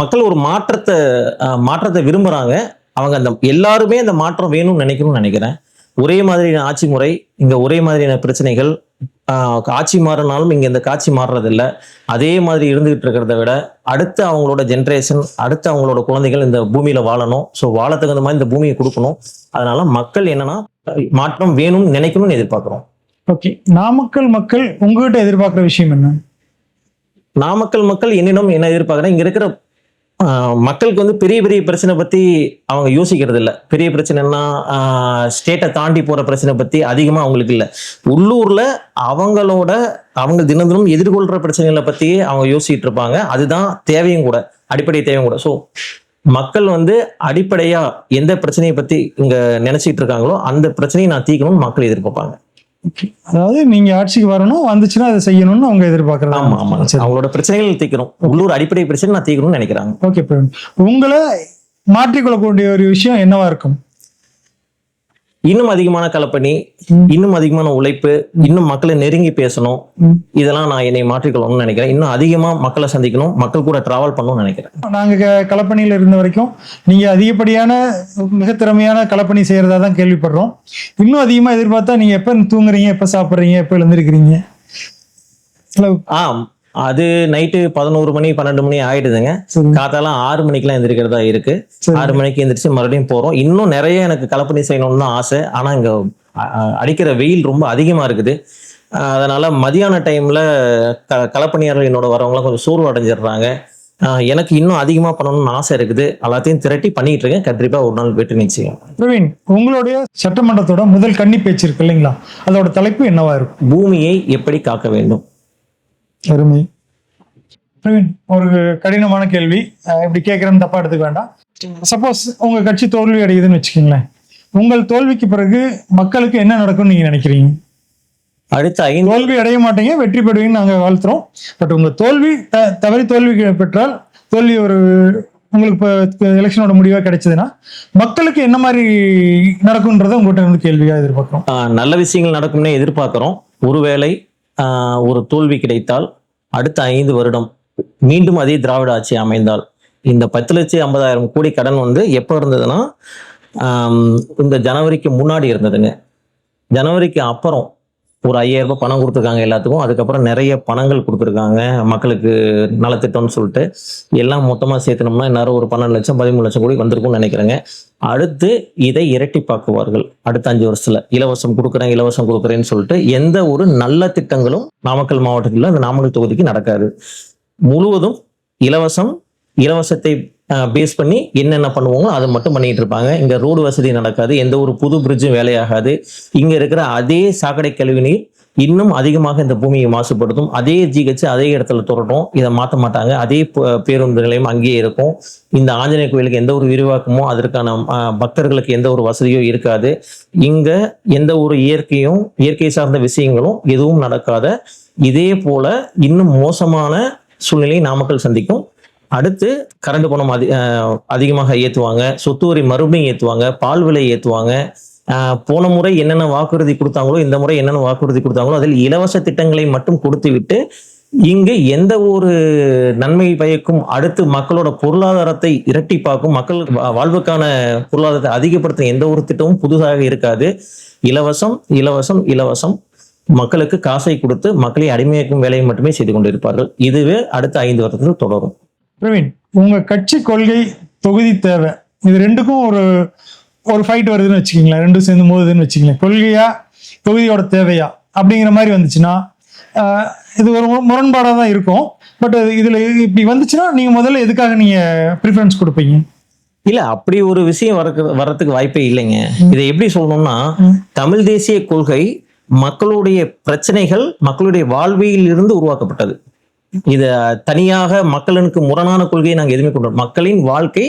மக்கள் ஒரு மாற்றத்தை விரும்புறாங்க. அவங்க அந்த எல்லாருமே அந்த மாற்றம் வேணும்னு நினைக்கிறேன். ஒரே மாதிரியான ஆட்சி முறை, இங்க ஒரே மாதிரியான பிரச்சனைகள், ஆட்சி மாறினாலும் இங்க இந்த காட்சி மாறுறதில்லை. அதே மாதிரி இருந்துகிட்டு இருக்கிறத விட அடுத்து அவங்களோட ஜென்ரேஷன், அடுத்து அவங்களோட குழந்தைகள் இந்த பூமியில வாழணும். ஸோ வாழ தகுந்த மாதிரி இந்த பூமியை கொடுக்கணும். அதனால மக்கள் என்னன்னா மாற்றம் வேணும்னு நினைக்கணும்னு எதிர்பார்க்கிறோம். ஓகே, நாமக்கல் மக்கள் உங்ககிட்ட எதிர்பார்க்குற விஷயம் என்ன? நாமக்கல் மக்கள் என்னிடம் என்ன எதிர்பார்க்குறேன், இங்க இருக்கிற மக்களுக்கு வந்து பெரிய பெரிய பிரச்சனை பத்தி அவங்க யோசிக்கிறது இல்லை. பெரிய பிரச்சனைன்னா ஸ்டேட்டை தாண்டி போற பிரச்சனை பத்தி அதிகமா அவங்களுக்கு இல்லை. உள்ளூர்ல அவங்க தினம் தினம் எதிர்கொள்ற பிரச்சனைகளை பத்தியே அவங்க யோசிச்சுட்டு இருப்பாங்க. அதுதான் தேவையும் கூட, அடிப்படை தேவையும் கூட. ஸோ மக்கள் வந்து அடிப்படையா எந்த பிரச்சனையை பத்தி இங்க நினைச்சிட்டு இருக்காங்களோ அந்த பிரச்சனையை நான் தீர்க்கணும்னு மக்கள் எதிர்பார்ப்பாங்க. அதாவது நீங்க ஆட்சிக்கு வரணும், வந்துச்சுன்னா அதை செய்யணும்னு அவங்க எதிர்பார்க்கறாங்க. ஆமா ஆமா, அவங்களோட பிரச்சனைகள் தீர்க்கணும். உள்ளூர் அடிப்படை பிரச்சனை நான் தீர்க்கணும்னு நினைக்கிறாங்க. ஓகே பிரவீன், உங்களை மாற்றிக்கொள்ளக்கூடிய ஒரு விஷயம் என்னவா இருக்கும்? இன்னும் அதிகமான களப்பணி, இன்னும் அதிகமான உழைப்பு, இன்னும் மக்களை நெருங்கி பேசணும். இதெல்லாம் நான் என்னை மாற்றிக்கொள்ளணும்னு நினைக்கிறேன். இன்னும் அதிகமா மக்களை சந்திக்கணும், மக்கள் கூட டிராவல் பண்ணணும்னு நினைக்கிறேன். நாங்க களப்பணியில இருந்த வரைக்கும் நீங்க அதிகப்படியான மிக திறமையான களப்பணி செய்யறதா தான் கேள்விப்படுறோம். இன்னும் அதிகமா எதிர்பார்த்தா நீங்க எப்ப தூங்குறீங்க, எப்ப சாப்பிடுறீங்க, எப்ப எழுந்திருக்கிறீங்க? அது நைட்டு 11 மணி 12 மணி ஆயிடுதுங்க. காத்தாலாம் 6 மணிக்கெல்லாம் எந்திரிக்கிறதா இருக்கு. 6 மணிக்கு எந்திரிச்சு மறுபடியும் போறோம். இன்னும் நிறைய எனக்கு களப்பணி செய்யணும்னு தான் ஆசை. ஆனா இங்க அடிக்கிற வெயில் ரொம்ப அதிகமா இருக்குது. அதனால மதியான டைம்ல களப்பணியாளர்கள் என்னோட வரவங்களாம் கொஞ்சம் சோர்வு அடைஞ்சிடுறாங்க. எனக்கு இன்னும் அதிகமா பண்ணணும்னு ஆசை இருக்குது. எல்லாத்தையும் திரட்டி பண்ணிட்டு இருக்கேன். கண்டிப்பா ஒரு நாள் வெற்றி நிச்சயம். பிரவீன், உங்களுடைய சட்டமன்றத்தோட முதல் கன்னி பேச்சு இருக்கு இல்லைங்களா, அதோட தலைப்பு என்னவா இருக்கும்? பூமியை எப்படி காக்க வேண்டும். அருமை. பிரவீன், ஒரு கடினமான கேள்வி, இப்படி கேட்கறேன்னு தப்பா எடுத்துக்க வேண்டாம். சப்போஸ் உங்க கட்சி தோல்வி அடையுதுன்னு வச்சுக்கோங்களேன், உங்கள் தோல்விக்கு பிறகு மக்களுக்கு என்ன நடக்கும்னு நீங்க நினைக்கிறீங்க? அடுத்த 5 தோல்வி அடைய மாட்டீங்க, வெற்றி பெறுவீங்கன்னு நாங்க வாழ்த்துறோம். பட் உங்க தோல்வி தவறி தோல்வி பெற்றால் தோல்வி ஒரு உங்களுக்கு இப்போ எலெக்ஷனோட முடிவா கிடைச்சதுன்னா மக்களுக்கு என்ன மாதிரி நடக்கும்ன்றத உங்கள்கிட்ட வந்து கேள்வியா எதிர்பார்க்கிறோம். நல்ல விஷயங்கள் நடக்கும்னே எதிர்பார்க்கிறோம். ஒருவேளை ஒரு தோல்வி கிடைத்தால் அடுத்த 5 வருடம் மீண்டும் அதே திராவிட ஆட்சி அமைந்தால் இந்த 10,50,000 கோடி கடன் வந்து எப்போ இருந்ததுன்னா இந்த ஜனவரிக்கு முன்னாடி இருந்ததுங்க. ஜனவரிக்கு அப்புறம் ஒரு 5,000 ரூபாய் பணம் கொடுத்துருக்காங்க எல்லாத்துக்கும். அதுக்கப்புறம் நிறைய பணங்கள் கொடுத்துருக்காங்க மக்களுக்கு நலத்திட்டம்னு சொல்லிட்டு. எல்லாம் மொத்தமாக சேர்த்தனோம்னா இன்னும் ஒரு 12 லட்சம் 13 லட்சம் கோடி வந்திருக்கும்னு நினைக்கிறேங்க. அடுத்து இதை இரட்டிப்பாக்குவார்கள் அடுத்த 5 வருஷத்துல. இலவசம் கொடுக்குறேன்னு சொல்லிட்டு எந்த ஒரு நல்ல திட்டங்களும் நாமக்கல் மாவட்டத்தில் அந்த நாமக்கல் தொகுதிக்கு நடக்காது. முழுவதும் இலவசத்தை பேஸ் பண்ணி என்னென்ன பண்ணுவோமோ அதை மட்டும் பண்ணிட்டு இருப்பாங்க. இங்க ரோடு வசதி நடக்காது, எந்த ஒரு புது பிரிட்ஜும் வேலையாகாது. இங்க இருக்கிற அதே சாக்கடை கழிவு நீர் இன்னும் அதிகமாக இந்த பூமியை மாசுபடுத்தும். அதே ஜிஹெச் அதே இடத்துல தொடரும், இதை மாற்ற மாட்டாங்க. அதே பேருந்து நிலையம் அங்கேயே இருக்கும். இந்த ஆஞ்சநேய கோயிலுக்கு எந்த ஒரு விரிவாக்கமோ அதற்கான பக்தர்களுக்கு எந்த ஒரு வசதியோ இருக்காது. இங்க எந்த ஒரு இயற்கை சார்ந்த விஷயங்களும் எதுவும் நடக்காத இதே போல இன்னும் மோசமான சூழ்நிலையை நாமக்கல் சந்திக்கும். அடுத்து கரண்ட் பணம் அதிகமாக ஏற்றுவாங்க, சொத்து வரி மறுபடியும் ஏற்றுவாங்க, பால் விலை ஏற்றுவாங்க. போன முறை என்னென்ன வாக்குறுதி கொடுத்தாங்களோ இந்த முறை என்னென்ன வாக்குறுதி கொடுத்தாங்களோ அதில் இலவச திட்டங்களை மட்டும் கொடுத்து விட்டு இங்கு எந்த ஒரு நன்மை பயக்கும் அடுத்து மக்களோட பொருளாதாரத்தை இரட்டிப்பாக்கும், மக்கள் வாழ்வுக்கான பொருளாதாரத்தை அதிகப்படுத்தும் எந்த ஒரு திட்டமும் புதுசாக இருக்காது. இலவசம் மக்களுக்கு காசை கொடுத்து மக்களை அடிமையாக்கும் வேலையை மட்டுமே செய்து கொண்டிருப்பார்கள். இதுவே அடுத்த 5 வருடத்தில் தொடரும். பிரவீன், உங்க கட்சி கொள்கை தொகுதி தேவை இது ரெண்டுக்கும் ஒரு ஃபைட் வருதுன்னு வச்சுக்கீங்களேன், ரெண்டும் சேர்ந்து மோதுதுன்னு வச்சுக்கீங்களேன். கொள்கையா தொகுதியோட தேவையா அப்படிங்கிற மாதிரி வந்துச்சுன்னா இது ஒரு முரண்பாடாக தான் இருக்கும். பட் இதுல இப்படி வந்துச்சுன்னா நீங்க முதல்ல எதுக்காக நீங்க ப்ரிஃபரன்ஸ் கொடுப்பீங்க? இல்ல, அப்படி ஒரு விஷயம் வர்றதுக்கு வாய்ப்பே இல்லைங்க. இதை எப்படி சொல்லணும்னா, தமிழ் தேசிய கொள்கை மக்களுடைய பிரச்சனைகள் மக்களுடைய வாழ்வியல் இருந்து உருவாக்கப்பட்டது. இத தனியாக மக்களுக்கு முரணான கொள்கையை நாங்கள் எதுவுமே கொண்டு மக்களின் வாழ்க்கை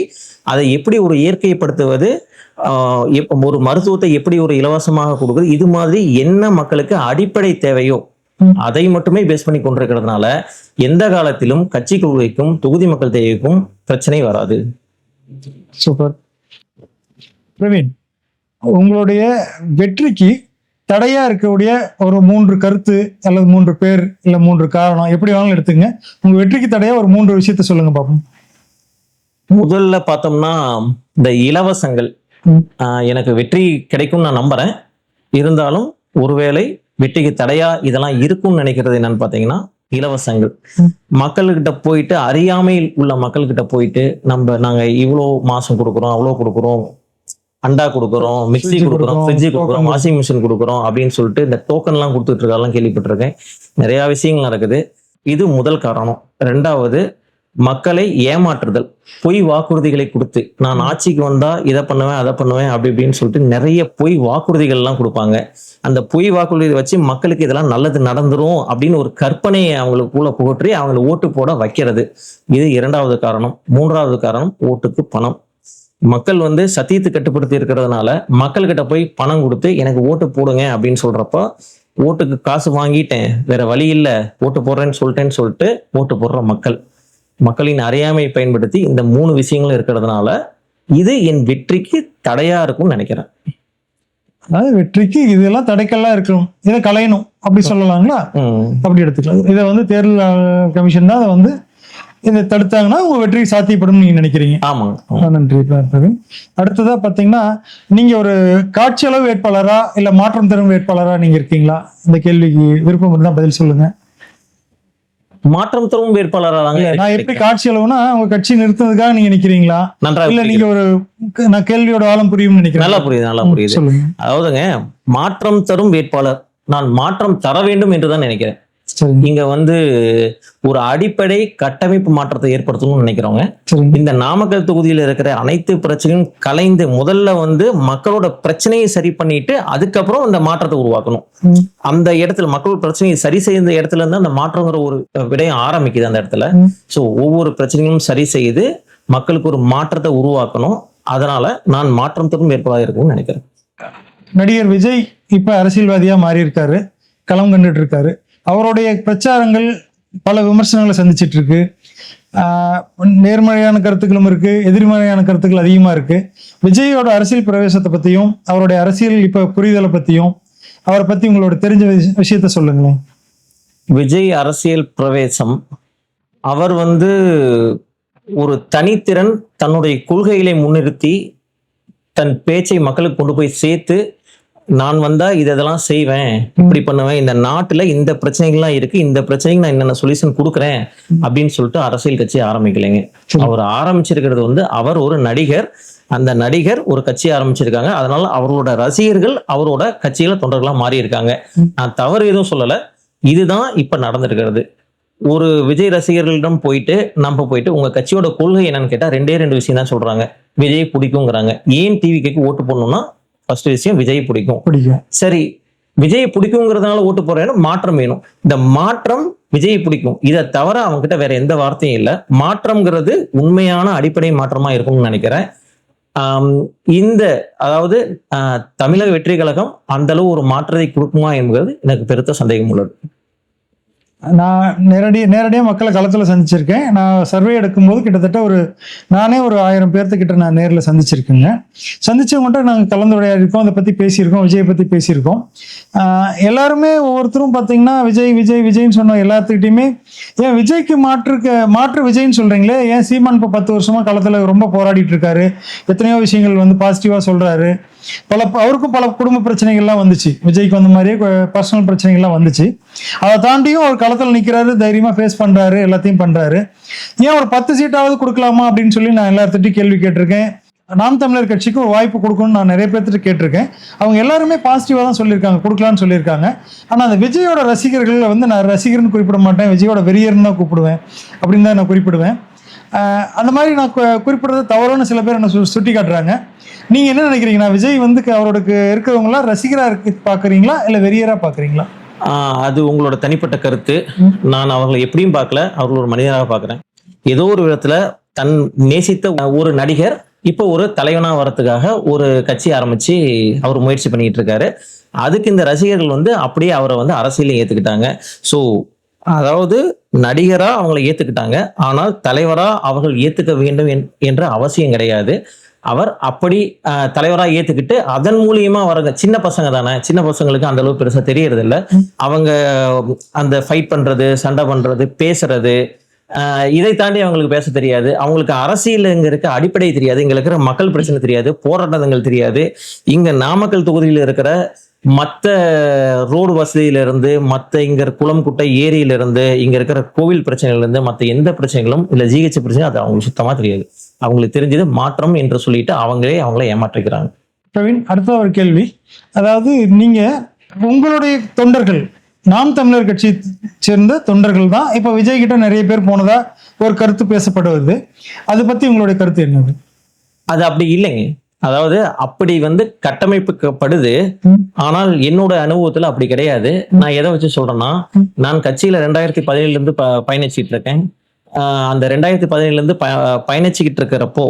அதை எப்படி ஒரு இயற்கைப்படுத்துவது, ஒரு மருத்துவத்தை எப்படி ஒரு இலவசமாக கொடுக்குறது, இது மாதிரி என்ன மக்களுக்கு அடிப்படை தேவையோ அதை மட்டுமே பேஸ் பண்ணி கொண்டிருக்கிறதுனால எந்த காலத்திலும் கட்சி கொள்கைக்கும் தொகுதி மக்கள் தேவைக்கும் பிரச்சனை வராது. சூப்பர். பிரவீன், உங்களுடைய வெற்றிக்கு தடையா இருக்கக்கூடிய ஒரு 3 கருத்து அல்லது 3 பேர் இல்ல 3 காரணம் எப்படி வேணாலும் எடுத்துங்க. உங்க வெற்றிக்கு தடையா ஒரு 3 விஷயத்த சொல்லுங்க பாப்போம். முதல்ல பார்த்தோம்னா இந்த இலவசங்கள் எனக்கு வெற்றி கிடைக்கும் நான் நம்புறேன். இருந்தாலும் ஒருவேளை வெற்றிக்கு தடையா இதெல்லாம் இருக்கும்னு நினைக்கிறது என்னன்னு பாத்தீங்கன்னா இலவசங்கள். மக்கள்கிட்ட போயிட்டு அறியாமையில் உள்ள மக்கள்கிட்ட போயிட்டு நாங்க இவ்வளோ மாசம் கொடுக்குறோம் அவ்வளோ கொடுக்குறோம், அண்டா கொடுக்குறோம், மிக்சி கொடுக்குறோம், ஃப்ரிட்ஜு கொடுக்குறோம், வாஷிங் மிஷின் கொடுக்குறோம் அப்படின்னு சொல்லிட்டு இந்த டோக்கன்லாம் கொடுத்துட்டு இருக்காலாம் கேள்விப்பட்டிருக்கேன். நிறைய விஷயங்கள் நடக்குது. இது முதல் காரணம். 2வது மக்களை ஏமாற்றுதல், பொய் வாக்குறுதிகளை கொடுத்து நான் ஆட்சிக்கு வந்தா இதை பண்ணுவேன் அதை பண்ணுவேன் அப்படி இப்படின்னு சொல்லிட்டு நிறைய பொய் வாக்குறுதிகள் எல்லாம் கொடுப்பாங்க. அந்த பொய் வாக்குறுதியை வச்சு மக்களுக்கு இதெல்லாம் நல்லது நடந்துரும் அப்படின்னு ஒரு கற்பனையை அவங்களுக்குள்ள புகற்றி அவங்களை ஓட்டு போட வைக்கிறது. இது 2வது காரணம். 3வது காரணம் ஓட்டுக்கு பணம். மக்கள் சத்தியத்தை கட்டுப்படுத்தி இருக்கிறதுனால மக்கள்கிட்ட போய் பணம் கொடுத்து எனக்கு ஓட்டு போடுங்க அப்படின்னு சொல்றப்ப ஓட்டுக்கு காசு வாங்கிட்டேன் வேற வழி இல்லை ஓட்டு போடுறேன்னு சொல்லிட்டு ஓட்டு போடுற மக்களின் அறியாமையை பயன்படுத்தி இந்த 3 விஷயங்களும் இருக்கிறதுனால இது என் வெற்றிக்கு தடையா இருக்கும்னு நினைக்கிறேன். அதாவது வெற்றிக்கு இதெல்லாம் தடைக்கெல்லாம் இருக்கணும், இதை களையணும் அப்படி சொல்லலாங்களா? அப்படி எடுத்துக்கலாம். இதை தேர்தல் கமிஷன் தான் அதை இதை தடுத்தாங்கன்னா உங்க வெற்றி சாத்தியப்படும் நீங்க நினைக்கிறீங்க? ஆமாங்க, நன்றி பிரவீன். அடுத்ததா பாத்தீங்கன்னா நீங்க ஒரு காட்சி அளவு வேட்பாளரா இல்ல மாற்றம் தரும் வேட்பாளரா நீங்க இருக்கீங்களா? இந்த கேள்விக்கு விருப்பம் இருந்தா பதில் சொல்லுங்க. மாற்றம் தரும் வேட்பாளரா தாங்க. நான் எப்படி காட்சி அளவுனா உங்க கட்சி நிறுத்துறதுக்காக நீங்க நினைக்கிறீங்களா, இல்ல நீங்க ஒரு நான் கேள்வியோட ஆழம் புரியும் நினைக்கிறேன்? நல்லா புரியுது. சொல்லுங்க. அதாவதுங்க, மாற்றம் தரும் வேட்பாளர் நான் மாற்றம் தர வேண்டும் என்றுதான் நினைக்கிறேன். இங்க ஒரு அடிப்படை கட்டமைப்பு மாற்றத்தை ஏற்படுத்தணும்னு நினைக்கிறவங்க இந்த நாமக்கல் தொகுதியில இருக்கிற அனைத்து பிரச்சனையும் கலைந்து முதல்ல மக்களோட பிரச்சனையை சரி பண்ணிட்டு அதுக்கப்புறம் இந்த மாற்றத்தை உருவாக்கணும். அந்த இடத்துல மக்களோட பிரச்சனையை சரி செய்த இடத்துல இருந்து அந்த மாற்றங்கிற ஒரு விடயம் ஆரம்பிக்குது அந்த இடத்துல. சோ ஒவ்வொரு பிரச்சனையும் சரி செய்து மக்களுக்கு ஒரு மாற்றத்தை உருவாக்கணும். அதனால நான் மாற்றம் தரும் வேட்பாளராக இருக்கும்னு நினைக்கிறேன். நடிகர் விஜய் இப்ப அரசியல்வாதியா மாறி இருக்காரு. களம் கண்டுட்டு இருக்காரு. அவருடைய பிரச்சாரங்கள் பல விமர்சனங்களை சந்திச்சிட்டு இருக்கு. நேர்மறையான கருத்துக்களும் இருக்கு, எதிர்மறையான கருத்துக்கள் அதிகமா இருக்கு. விஜயோட அரசியல் பிரவேசத்தை பத்தியும் அவருடைய அரசியல் இப்ப புரிதலை பத்தியும் அவரை பத்தி உங்களோட தெரிஞ்ச விஷயத்த சொல்லுங்களேன். விஜய் அரசியல் பிரவேசம், அவர் வந்து ஒரு தனித்திறன், தன்னுடைய கொள்கைகளை முன்னிறுத்தி தன் பேச்சை மக்களுக்கு கொண்டு போய் சேர்த்து, நான் வந்தா இதெல்லாம் செய்வேன், இப்படி பண்ணுவேன், இந்த நாட்டுல இந்த பிரச்சனைகள்லாம் இருக்கு, இந்த பிரச்சனைக்கு நான் என்னென்ன சொல்யூஷன் கொடுக்குறேன் அப்படின்னு சொல்லிட்டு அரசியல் கட்சி ஆரம்பிக்கலைங்க. அவர் ஆரம்பிச்சிருக்கிறது வந்து, அவர் ஒரு நடிகர், அந்த நடிகர் ஒரு கட்சி ஆரம்பிச்சிருக்காங்க. அதனால அவரோட ரசிகர்கள் அவரோட கட்சியில தொண்டர்களா மாறி இருக்காங்க. நான் தவறு எதுவும் சொல்லல, இதுதான் இப்ப நடந்திருக்கிறது. ஒரு விஜய் ரசிகர்களிடம் போயிட்டு உங்க கட்சியோட கொள்கை என்னன்னு கேட்டா 2 விஷயம் தான் சொல்றாங்க. விஜய் பிடிக்குங்கிறாங்க. ஏன் டிவிக்கு ஓட்டு போடணும்னா ஃபர்ஸ்ட் விஷயம் விஜய் பிடிக்கும். சரி, விஜய் பிடிக்குங்கிறதுனால ஓட்டு போறேன்னு மாற்றம் வேணும். இந்த மாற்றம் விஜய் பிடிக்கும், இதை தவிர அவங்க கிட்ட வேற எந்த வார்த்தையும் இல்லை. மாற்றம்ங்கிறது உண்மையான அடிப்படை மாற்றமா இருக்கும்னு நினைக்கிறேன். அதாவது தமிழக வெற்றி கழகம் அந்த அளவு ஒரு மாற்றத்தை கொடுக்குமா என்பது எனக்கு பெருத்த சந்தேகம் உள்ளது. நான் நேரடியாக மக்களை களத்தில் சந்திச்சிருக்கேன். நான் சர்வே எடுக்கும்போது கிட்டத்தட்ட நானே ஒரு 1000 பேர்த்துக்கிட்ட நான் நேரில் சந்திச்சிருக்கேங்க. சந்திச்சவங்கள்ட்ட நாங்கள் கலந்துரையாடிருக்கோம், அதை பற்றி பேசியிருக்கோம், விஜயை பற்றி பேசியிருக்கோம். எல்லாருமே ஒவ்வொருத்தரும் பார்த்தீங்கன்னா விஜய்ன்னு சொன்ன எல்லாத்துக்கிட்டையுமே, ஏன் விஜய்க்கு மாற்று விஜய்ன்னு சொல்கிறீங்களே, ஏன் சீமான் இப்போ 10 வருஷமாக களத்தில் ரொம்ப போராடிட்டு இருக்காரு, எத்தனையோ விஷயங்கள் வந்து பாசிட்டிவாக சொல்கிறாரு. அவருக்கும் பல குடும்ப பிரச்சனைகள்லாம் வந்துச்சு, விஜய்க்கு வந்த மாதிரியே பர்சனல் பிரச்சனைகள்லாம் வந்துச்சு. அதை தாண்டியும் அவர் களத்தில் நிற்கிறாரு, தைரியமாக ஃபேஸ் பண்ணுறாரு, எல்லாத்தையும் பண்ணுறாரு. ஏன் ஒரு 10 சீட்டாவது கொடுக்கலாமா அப்படின்னு சொல்லி நான் எல்லார்த்திட்டையும் கேள்வி கேட்டிருக்கேன். நாம் தமிழர் கட்சிக்கு ஒரு வாய்ப்பு கொடுக்கணும்னு நான் நிறைய பேர்த்திட்ட கேட்டிருக்கேன். அவங்க எல்லாருமே பாசிட்டிவாக தான் சொல்லியிருக்காங்க, கொடுக்கலான்னு சொல்லியிருக்காங்க. ஆனால் அந்த விஜயோட ரசிகர்களை வந்து நான் ரசிகர்னு குறிப்பிட மாட்டேன், விஜயோட வெறியர்னு தான் கூப்பிடுவேன், அப்படின்னு தான் நான் குறிப்பிடுவேன். அந்த மாதிரி நான் குறிப்பிடுறது தவறுன்னு சில பேர் என்ன சுட்டி காட்டுறாங்க. நீங்க என்ன நினைக்கிறீங்க? நான் விஜய் வந்து அவரோடக்கு இருக்கிறவங்களா ரசிகரா பாக்குறீங்களா இல்ல வெறியரா பாக்குறீங்களா? அது உங்களோட தனிப்பட்ட கருத்து. நான் அவர்களை எப்படியும் பார்க்கல, அவர்கள் ஒரு மனிதராக பார்க்கிறேன். ஏதோ ஒரு விதத்துல தன் நேசித்த ஒரு நடிகர் இப்போ ஒரு தலைவனா வரத்துக்காக ஒரு கட்சி ஆரம்பிச்சு அவர் முயற்சி பண்ணிட்டு இருக்காரு. அதுக்கு இந்த ரசிகர்கள் வந்து அப்படியே அவரை வந்து அரசியலையும் ஏத்துக்கிட்டாங்க. ஸோ அதாவது நடிகரா அவங்களை ஏத்துக்கிட்டாங்க, ஆனால் தலைவரா அவர்கள் ஏத்துக்க வேண்டும் என்ற அவசியம் கிடையாது. அவர் அப்படி தலைவராக ஏத்துக்கிட்டு அதன் மூலியமா வரங்க சின்ன பசங்க தானே, சின்ன பசங்களுக்கு அந்த அளவு பெருசா தெரியறது இல்லை. அவங்க அந்த ஃபைட் பண்றது, சண்டை பண்றது, பேசுறது, இதை தாண்டி அவங்களுக்கு பேச தெரியாது. அவங்களுக்கு அரசியல் இங்க இருக்க அடிப்படை தெரியாது, இங்க இருக்கிற மக்கள் பிரச்சனை தெரியாது, போராட்டங்கள் தெரியாது. இங்க நாமக்கல் தொகுதியில் இருக்கிற மற்ற ரோடு வசதியிலிருந்து, மற்ற இங்க குளம் குட்டை ஏரியிலிருந்து, இங்க இருக்கிற கோவில் பிரச்சனையிலிருந்து மற்ற எந்த பிரச்சனைகளும் இல்லை, ஜிஹெச் பிரச்சனை அது அவங்களுக்கு சுத்தமா தெரியாது. அவங்களுக்கு தெரிஞ்சது மாற்றம் என்று சொல்லிட்டு அவங்கள ஏமாற்றிக்கிறாங்க. பிரவீன், அடுத்த ஒரு கேள்வி. அதாவது நீங்க உங்களுடைய தொண்டர்கள் நாம் தமிழர் கட்சி சேர்ந்த தொண்டர்கள் தான் இப்ப விஜய் கிட்ட நிறைய பேர் போனதா ஒரு கருத்து பேசப்படுவது, அதை பத்தி உங்களுடைய கருத்து என்னது? அது அப்படி இல்லைங்க. அதாவது அப்படி வந்து கட்டமைப்புப்படுது, ஆனால் என்னோட அனுபவத்துல அப்படி கிடையாது. நான் எதை வச்சு சொல்றேன்னா, நான் கட்சியில 2017 இருந்து பயணிச்சுட்டு இருக்கேன். அந்த 2017 இருந்து பயணிச்சுக்கிட்டு இருக்கிறப்போ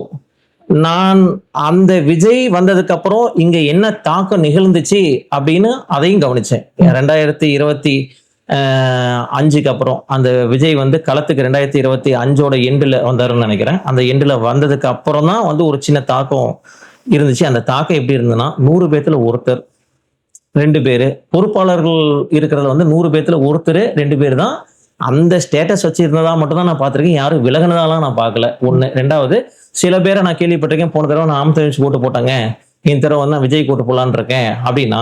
நான் அந்த விஜய் வந்ததுக்கு அப்புறம் இங்க என்ன தாக்கம் நிகழ்ந்துச்சு அப்படின்னு அதையும் கவனிச்சேன். 2025 அப்புறம் அந்த விஜய் வந்து களத்துக்கு 2025 எண்டுல வந்தாருன்னு நினைக்கிறேன். அந்த எண்டுல வந்ததுக்கு அப்புறம் தான் வந்து ஒரு சின்ன தாக்கம் இருந்துச்சு. அந்த தாக்கம் எப்படி இருந்ததுன்னா, 100 பேத்துல ஒருத்தர் 2 பேரு பொறுப்பாளர்கள் இருக்கிறதுல வந்து 100 பேத்துல ஒருத்தர் 2 பேர் தான் அந்த ஸ்டேட்டஸ் வச்சு இருந்ததா மட்டும் தான் நான் பார்த்திருக்கேன். யாரும் விலகினதாலாம் நான் பார்க்கல. ஒண்ணு. 2வது, சில பேரை நான் கேள்விப்பட்டிருக்கேன், போன தடவை நான் நாம் தமிழ் ஓட்டு போட்டாங்க, இந்த தடவை வந்து நான் விஜய் ஓட்டு போடலான்னு இருக்கேன் அப்படின்னா,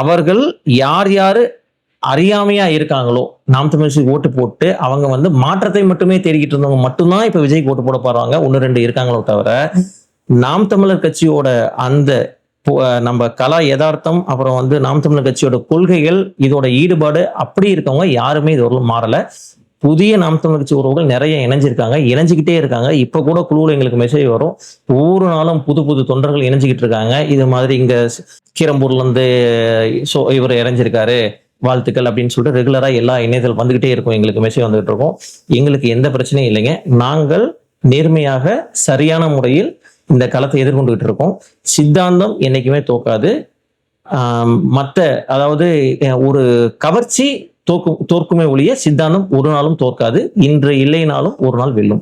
அவர்கள் யார் அறியாமையா இருக்காங்களோ நாம் தமிழ் ஓட்டு போட்டு அவங்க வந்து மாற்றத்தை மட்டுமே தேடிக்கிட்டு இருந்தவங்க மட்டும்தான் இப்ப விஜய்க்கு ஓட்டு போட போறாங்க. 1-2 இருக்காங்களோ தவிர, நாம் தமிழர் கட்சியோட அந்த நம்ம கலா யதார்த்தம், அப்புறம் வந்து நாம் தமிழர் கட்சியோட கொள்கைகள், இதோட ஈடுபாடு அப்படி இருக்கவங்க யாருமே இது ஒரு மாறல. புதிய நாம் தமிழர் கட்சி உறவுகள் நிறைய இணைஞ்சிருக்காங்க, இணைஞ்சிக்கிட்டே இருக்காங்க. இப்ப கூட குழுவில் எங்களுக்கு மெசேஜ் வரும், ஒவ்வொரு நாளும் புது தொண்டர்கள் இணைஞ்சிக்கிட்டு இருக்காங்க. இது மாதிரி இங்க கீரம்பூர்ல இருந்து இவர் இணைஞ்சிருக்காரு, வாழ்த்துக்கள் அப்படின்னு சொல்லிட்டு ரெகுலரா எல்லா இணையத்தில் வந்துகிட்டே இருக்கும், எங்களுக்கு மெசேஜ் வந்துகிட்டு இருக்கும். எங்களுக்கு எந்த பிரச்சனையும் இல்லைங்க. நாங்கள் நேர்மையாக சரியான முறையில் இந்த களத்தை எதிர்கொண்டுகிட்டு இருக்கோம். சித்தாந்தம் என்னைக்குமே தோக்காது. மற்ற அதாவது ஒரு கவர்ச்சி தோற்குமே ஒழிய சித்தாந்தம் ஒரு நாளும் தோற்காது. இன்று இல்லைனாலும் ஒரு நாள் வெல்லும்.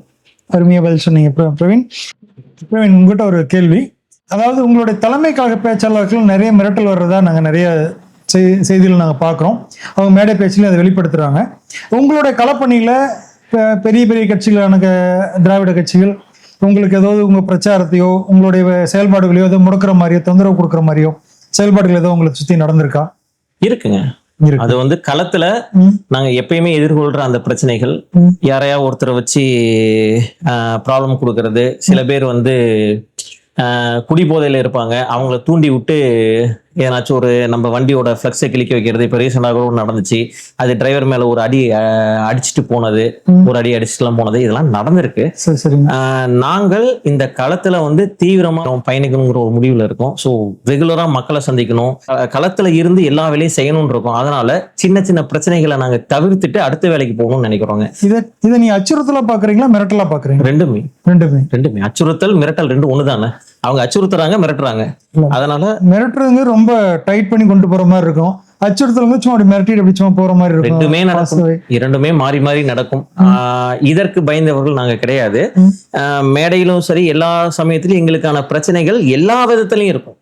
அருமையா பதில் சொன்னீங்க பிரவீன். பிரவீன், உங்ககிட்ட ஒரு கேள்வி. அதாவது உங்களுடைய தலைமை கழக பேச்சாளர்கள் நிறைய மிரட்டல் வர்றதா நாங்கள் நிறைய செய்திகள் நாங்கள் பார்க்குறோம். அவங்க மேடை பேச்சிலையும் அதை வெளிப்படுத்துகிறாங்க. உங்களுடைய களப்பணியில் பெரிய பெரிய கட்சிகளான திராவிட கட்சிகள் உங்களுக்கு ஏதாவது உங்கள் பிரச்சாரத்தையோ உங்களுடைய செயல்பாடுகளையோ ஏதோ முடக்கிற மாதிரியோ தொந்தரவு கொடுக்குற மாதிரியோ செயல்பாடுகள் ஏதோ உங்களை சுற்றி நடந்திருக்கா? இருக்குங்க. அது வந்து களத்துல நாங்க எப்பயுமே எதிர்கொள்ற அந்த பிரச்சனைகள், யாரையா ஒருத்தரை வச்சு ப்ராப்ளம் கொடுக்கறது, சில பேர் வந்து குடிபோதையில இருப்பாங்க, அவங்கள தூண்டி விட்டு ஏதாச்சும் ஒரு நம்ம வண்டியோட ஃப்ளெக்ஸை கிளிக்க வைக்கிறது. இப்போ ரீசெண்டாக கூட நடந்துச்சு. அது டிரைவர் மேல ஒரு அடி அடிச்சுட்டு போனது, ஒரு அடி அடிச்சுட்டுலாம் போனது, இதெல்லாம் நடந்திருக்கு. நாங்கள் இந்த களத்துல வந்து தீவிரமா பயணிக்கணுங்கிற ஒரு முடிவுல இருக்கோம். ஸோ ரெகுலரா மக்களை சந்திக்கணும், களத்துல இருந்து எல்லா வேலையும் செய்யணும்னு இருக்கோம். அதனால சின்ன சின்ன பிரச்சனைகளை நாங்க தவிர்த்துட்டு அடுத்த வேலைக்கு போகணும்னு நினைக்கிறோங்க. இதை நீ அச்சுறுத்தலா பாக்குறீங்களா மிரட்டலா பாக்குறீங்க? ரெண்டுமே அச்சுறுத்தல் மிரட்டல் ரெண்டு ஒண்ணுதானே. அவங்க அச்சுறுத்துறாங்க, மிரட்டுறாங்க. அதனால மிரட்டுறது ரொம்ப டைட் பண்ணி கொண்டு போற மாதிரி இருக்கும். அச்சுறுத்தல் சும்மா அப்படி மிரட்டி அப்படி சும்மா போற மாதிரி இருக்கும். ரெண்டுமே நடக்கும், இரண்டுமே மாறி மாறி நடக்கும். இதற்கு பயந்தவர்கள் நாங்க கிடையாது. மேடையிலும் சரி, எல்லா சமயத்திலும் எங்களுக்கான பிரச்சனைகள் எல்லா விதத்திலையும் இருக்கும்.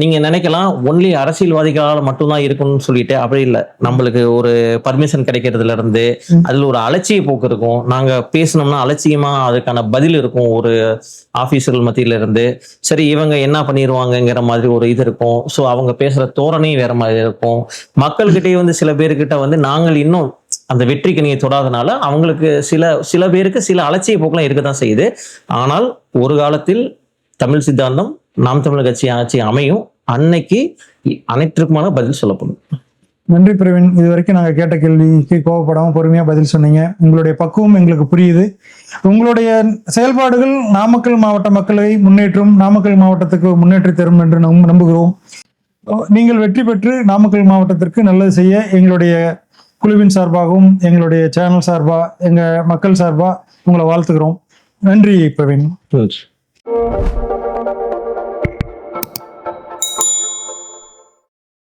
நீங்க நினைக்கலாம் ஒன்லி அரசியல்வாதிகளால் மட்டும்தான் இருக்கணும்னு சொல்லிட்டு, அப்படி இல்லை. நம்மளுக்கு ஒரு பர்மிஷன் கிடைக்கிறதுல இருந்து அதுல ஒரு அலட்சிய போக்கு இருக்கும். நாங்க பேசணும்னா அலட்சியமா அதுக்கான பதில் இருக்கும் ஒரு ஆபீசர்கள் மத்தியில இருந்து. சரி, இவங்க என்ன பண்ணிடுவாங்கங்கிற மாதிரி ஒரு இது இருக்கும். ஸோ அவங்க பேசுற தோரணையும் வேற மாதிரி இருக்கும். மக்கள்கிட்டயே வந்து சில பேர்கிட்ட வந்து நாங்கள் இன்னும் அந்த வெற்றிக்கு நீங்க தொடாதனால அவங்களுக்கு சில பேருக்கு சில அலட்சிய போக்கெல்லாம் இருக்கதான் செய்யுது. ஆனால் ஒரு காலத்தில் தமிழ் சித்தாந்தம் நாம் தமிழர் கட்சி ஆட்சி அமையும் அன்னைக்கு அனைத்திற்குமான பதில் சொல்லப்படும். நன்றி பிரவீன். இது வரைக்கும் நாங்கள் கேட்ட கேள்விக்கு கோவப்படாமல் பொறுமையாக பதில் சொன்னீங்க. உங்களுடைய பக்குவம் எங்களுக்கு புரியுது. உங்களுடைய செயல்பாடுகள் நாமக்கல் மாவட்ட மக்களை முன்னேற்றும், நாமக்கல் மாவட்டத்துக்கு முன்னேற்றி தரும் என்று நம்புகிறோம். நீங்கள் வெற்றி பெற்று நாமக்கல் மாவட்டத்திற்கு நல்லது செய்ய எங்களுடைய குழுவின் சார்பாகவும் எங்களுடைய சேனல் சார்பாக எங்கள் மக்கள் சார்பாக உங்களை வாழ்த்துக்கிறோம். நன்றி பிரவீன்.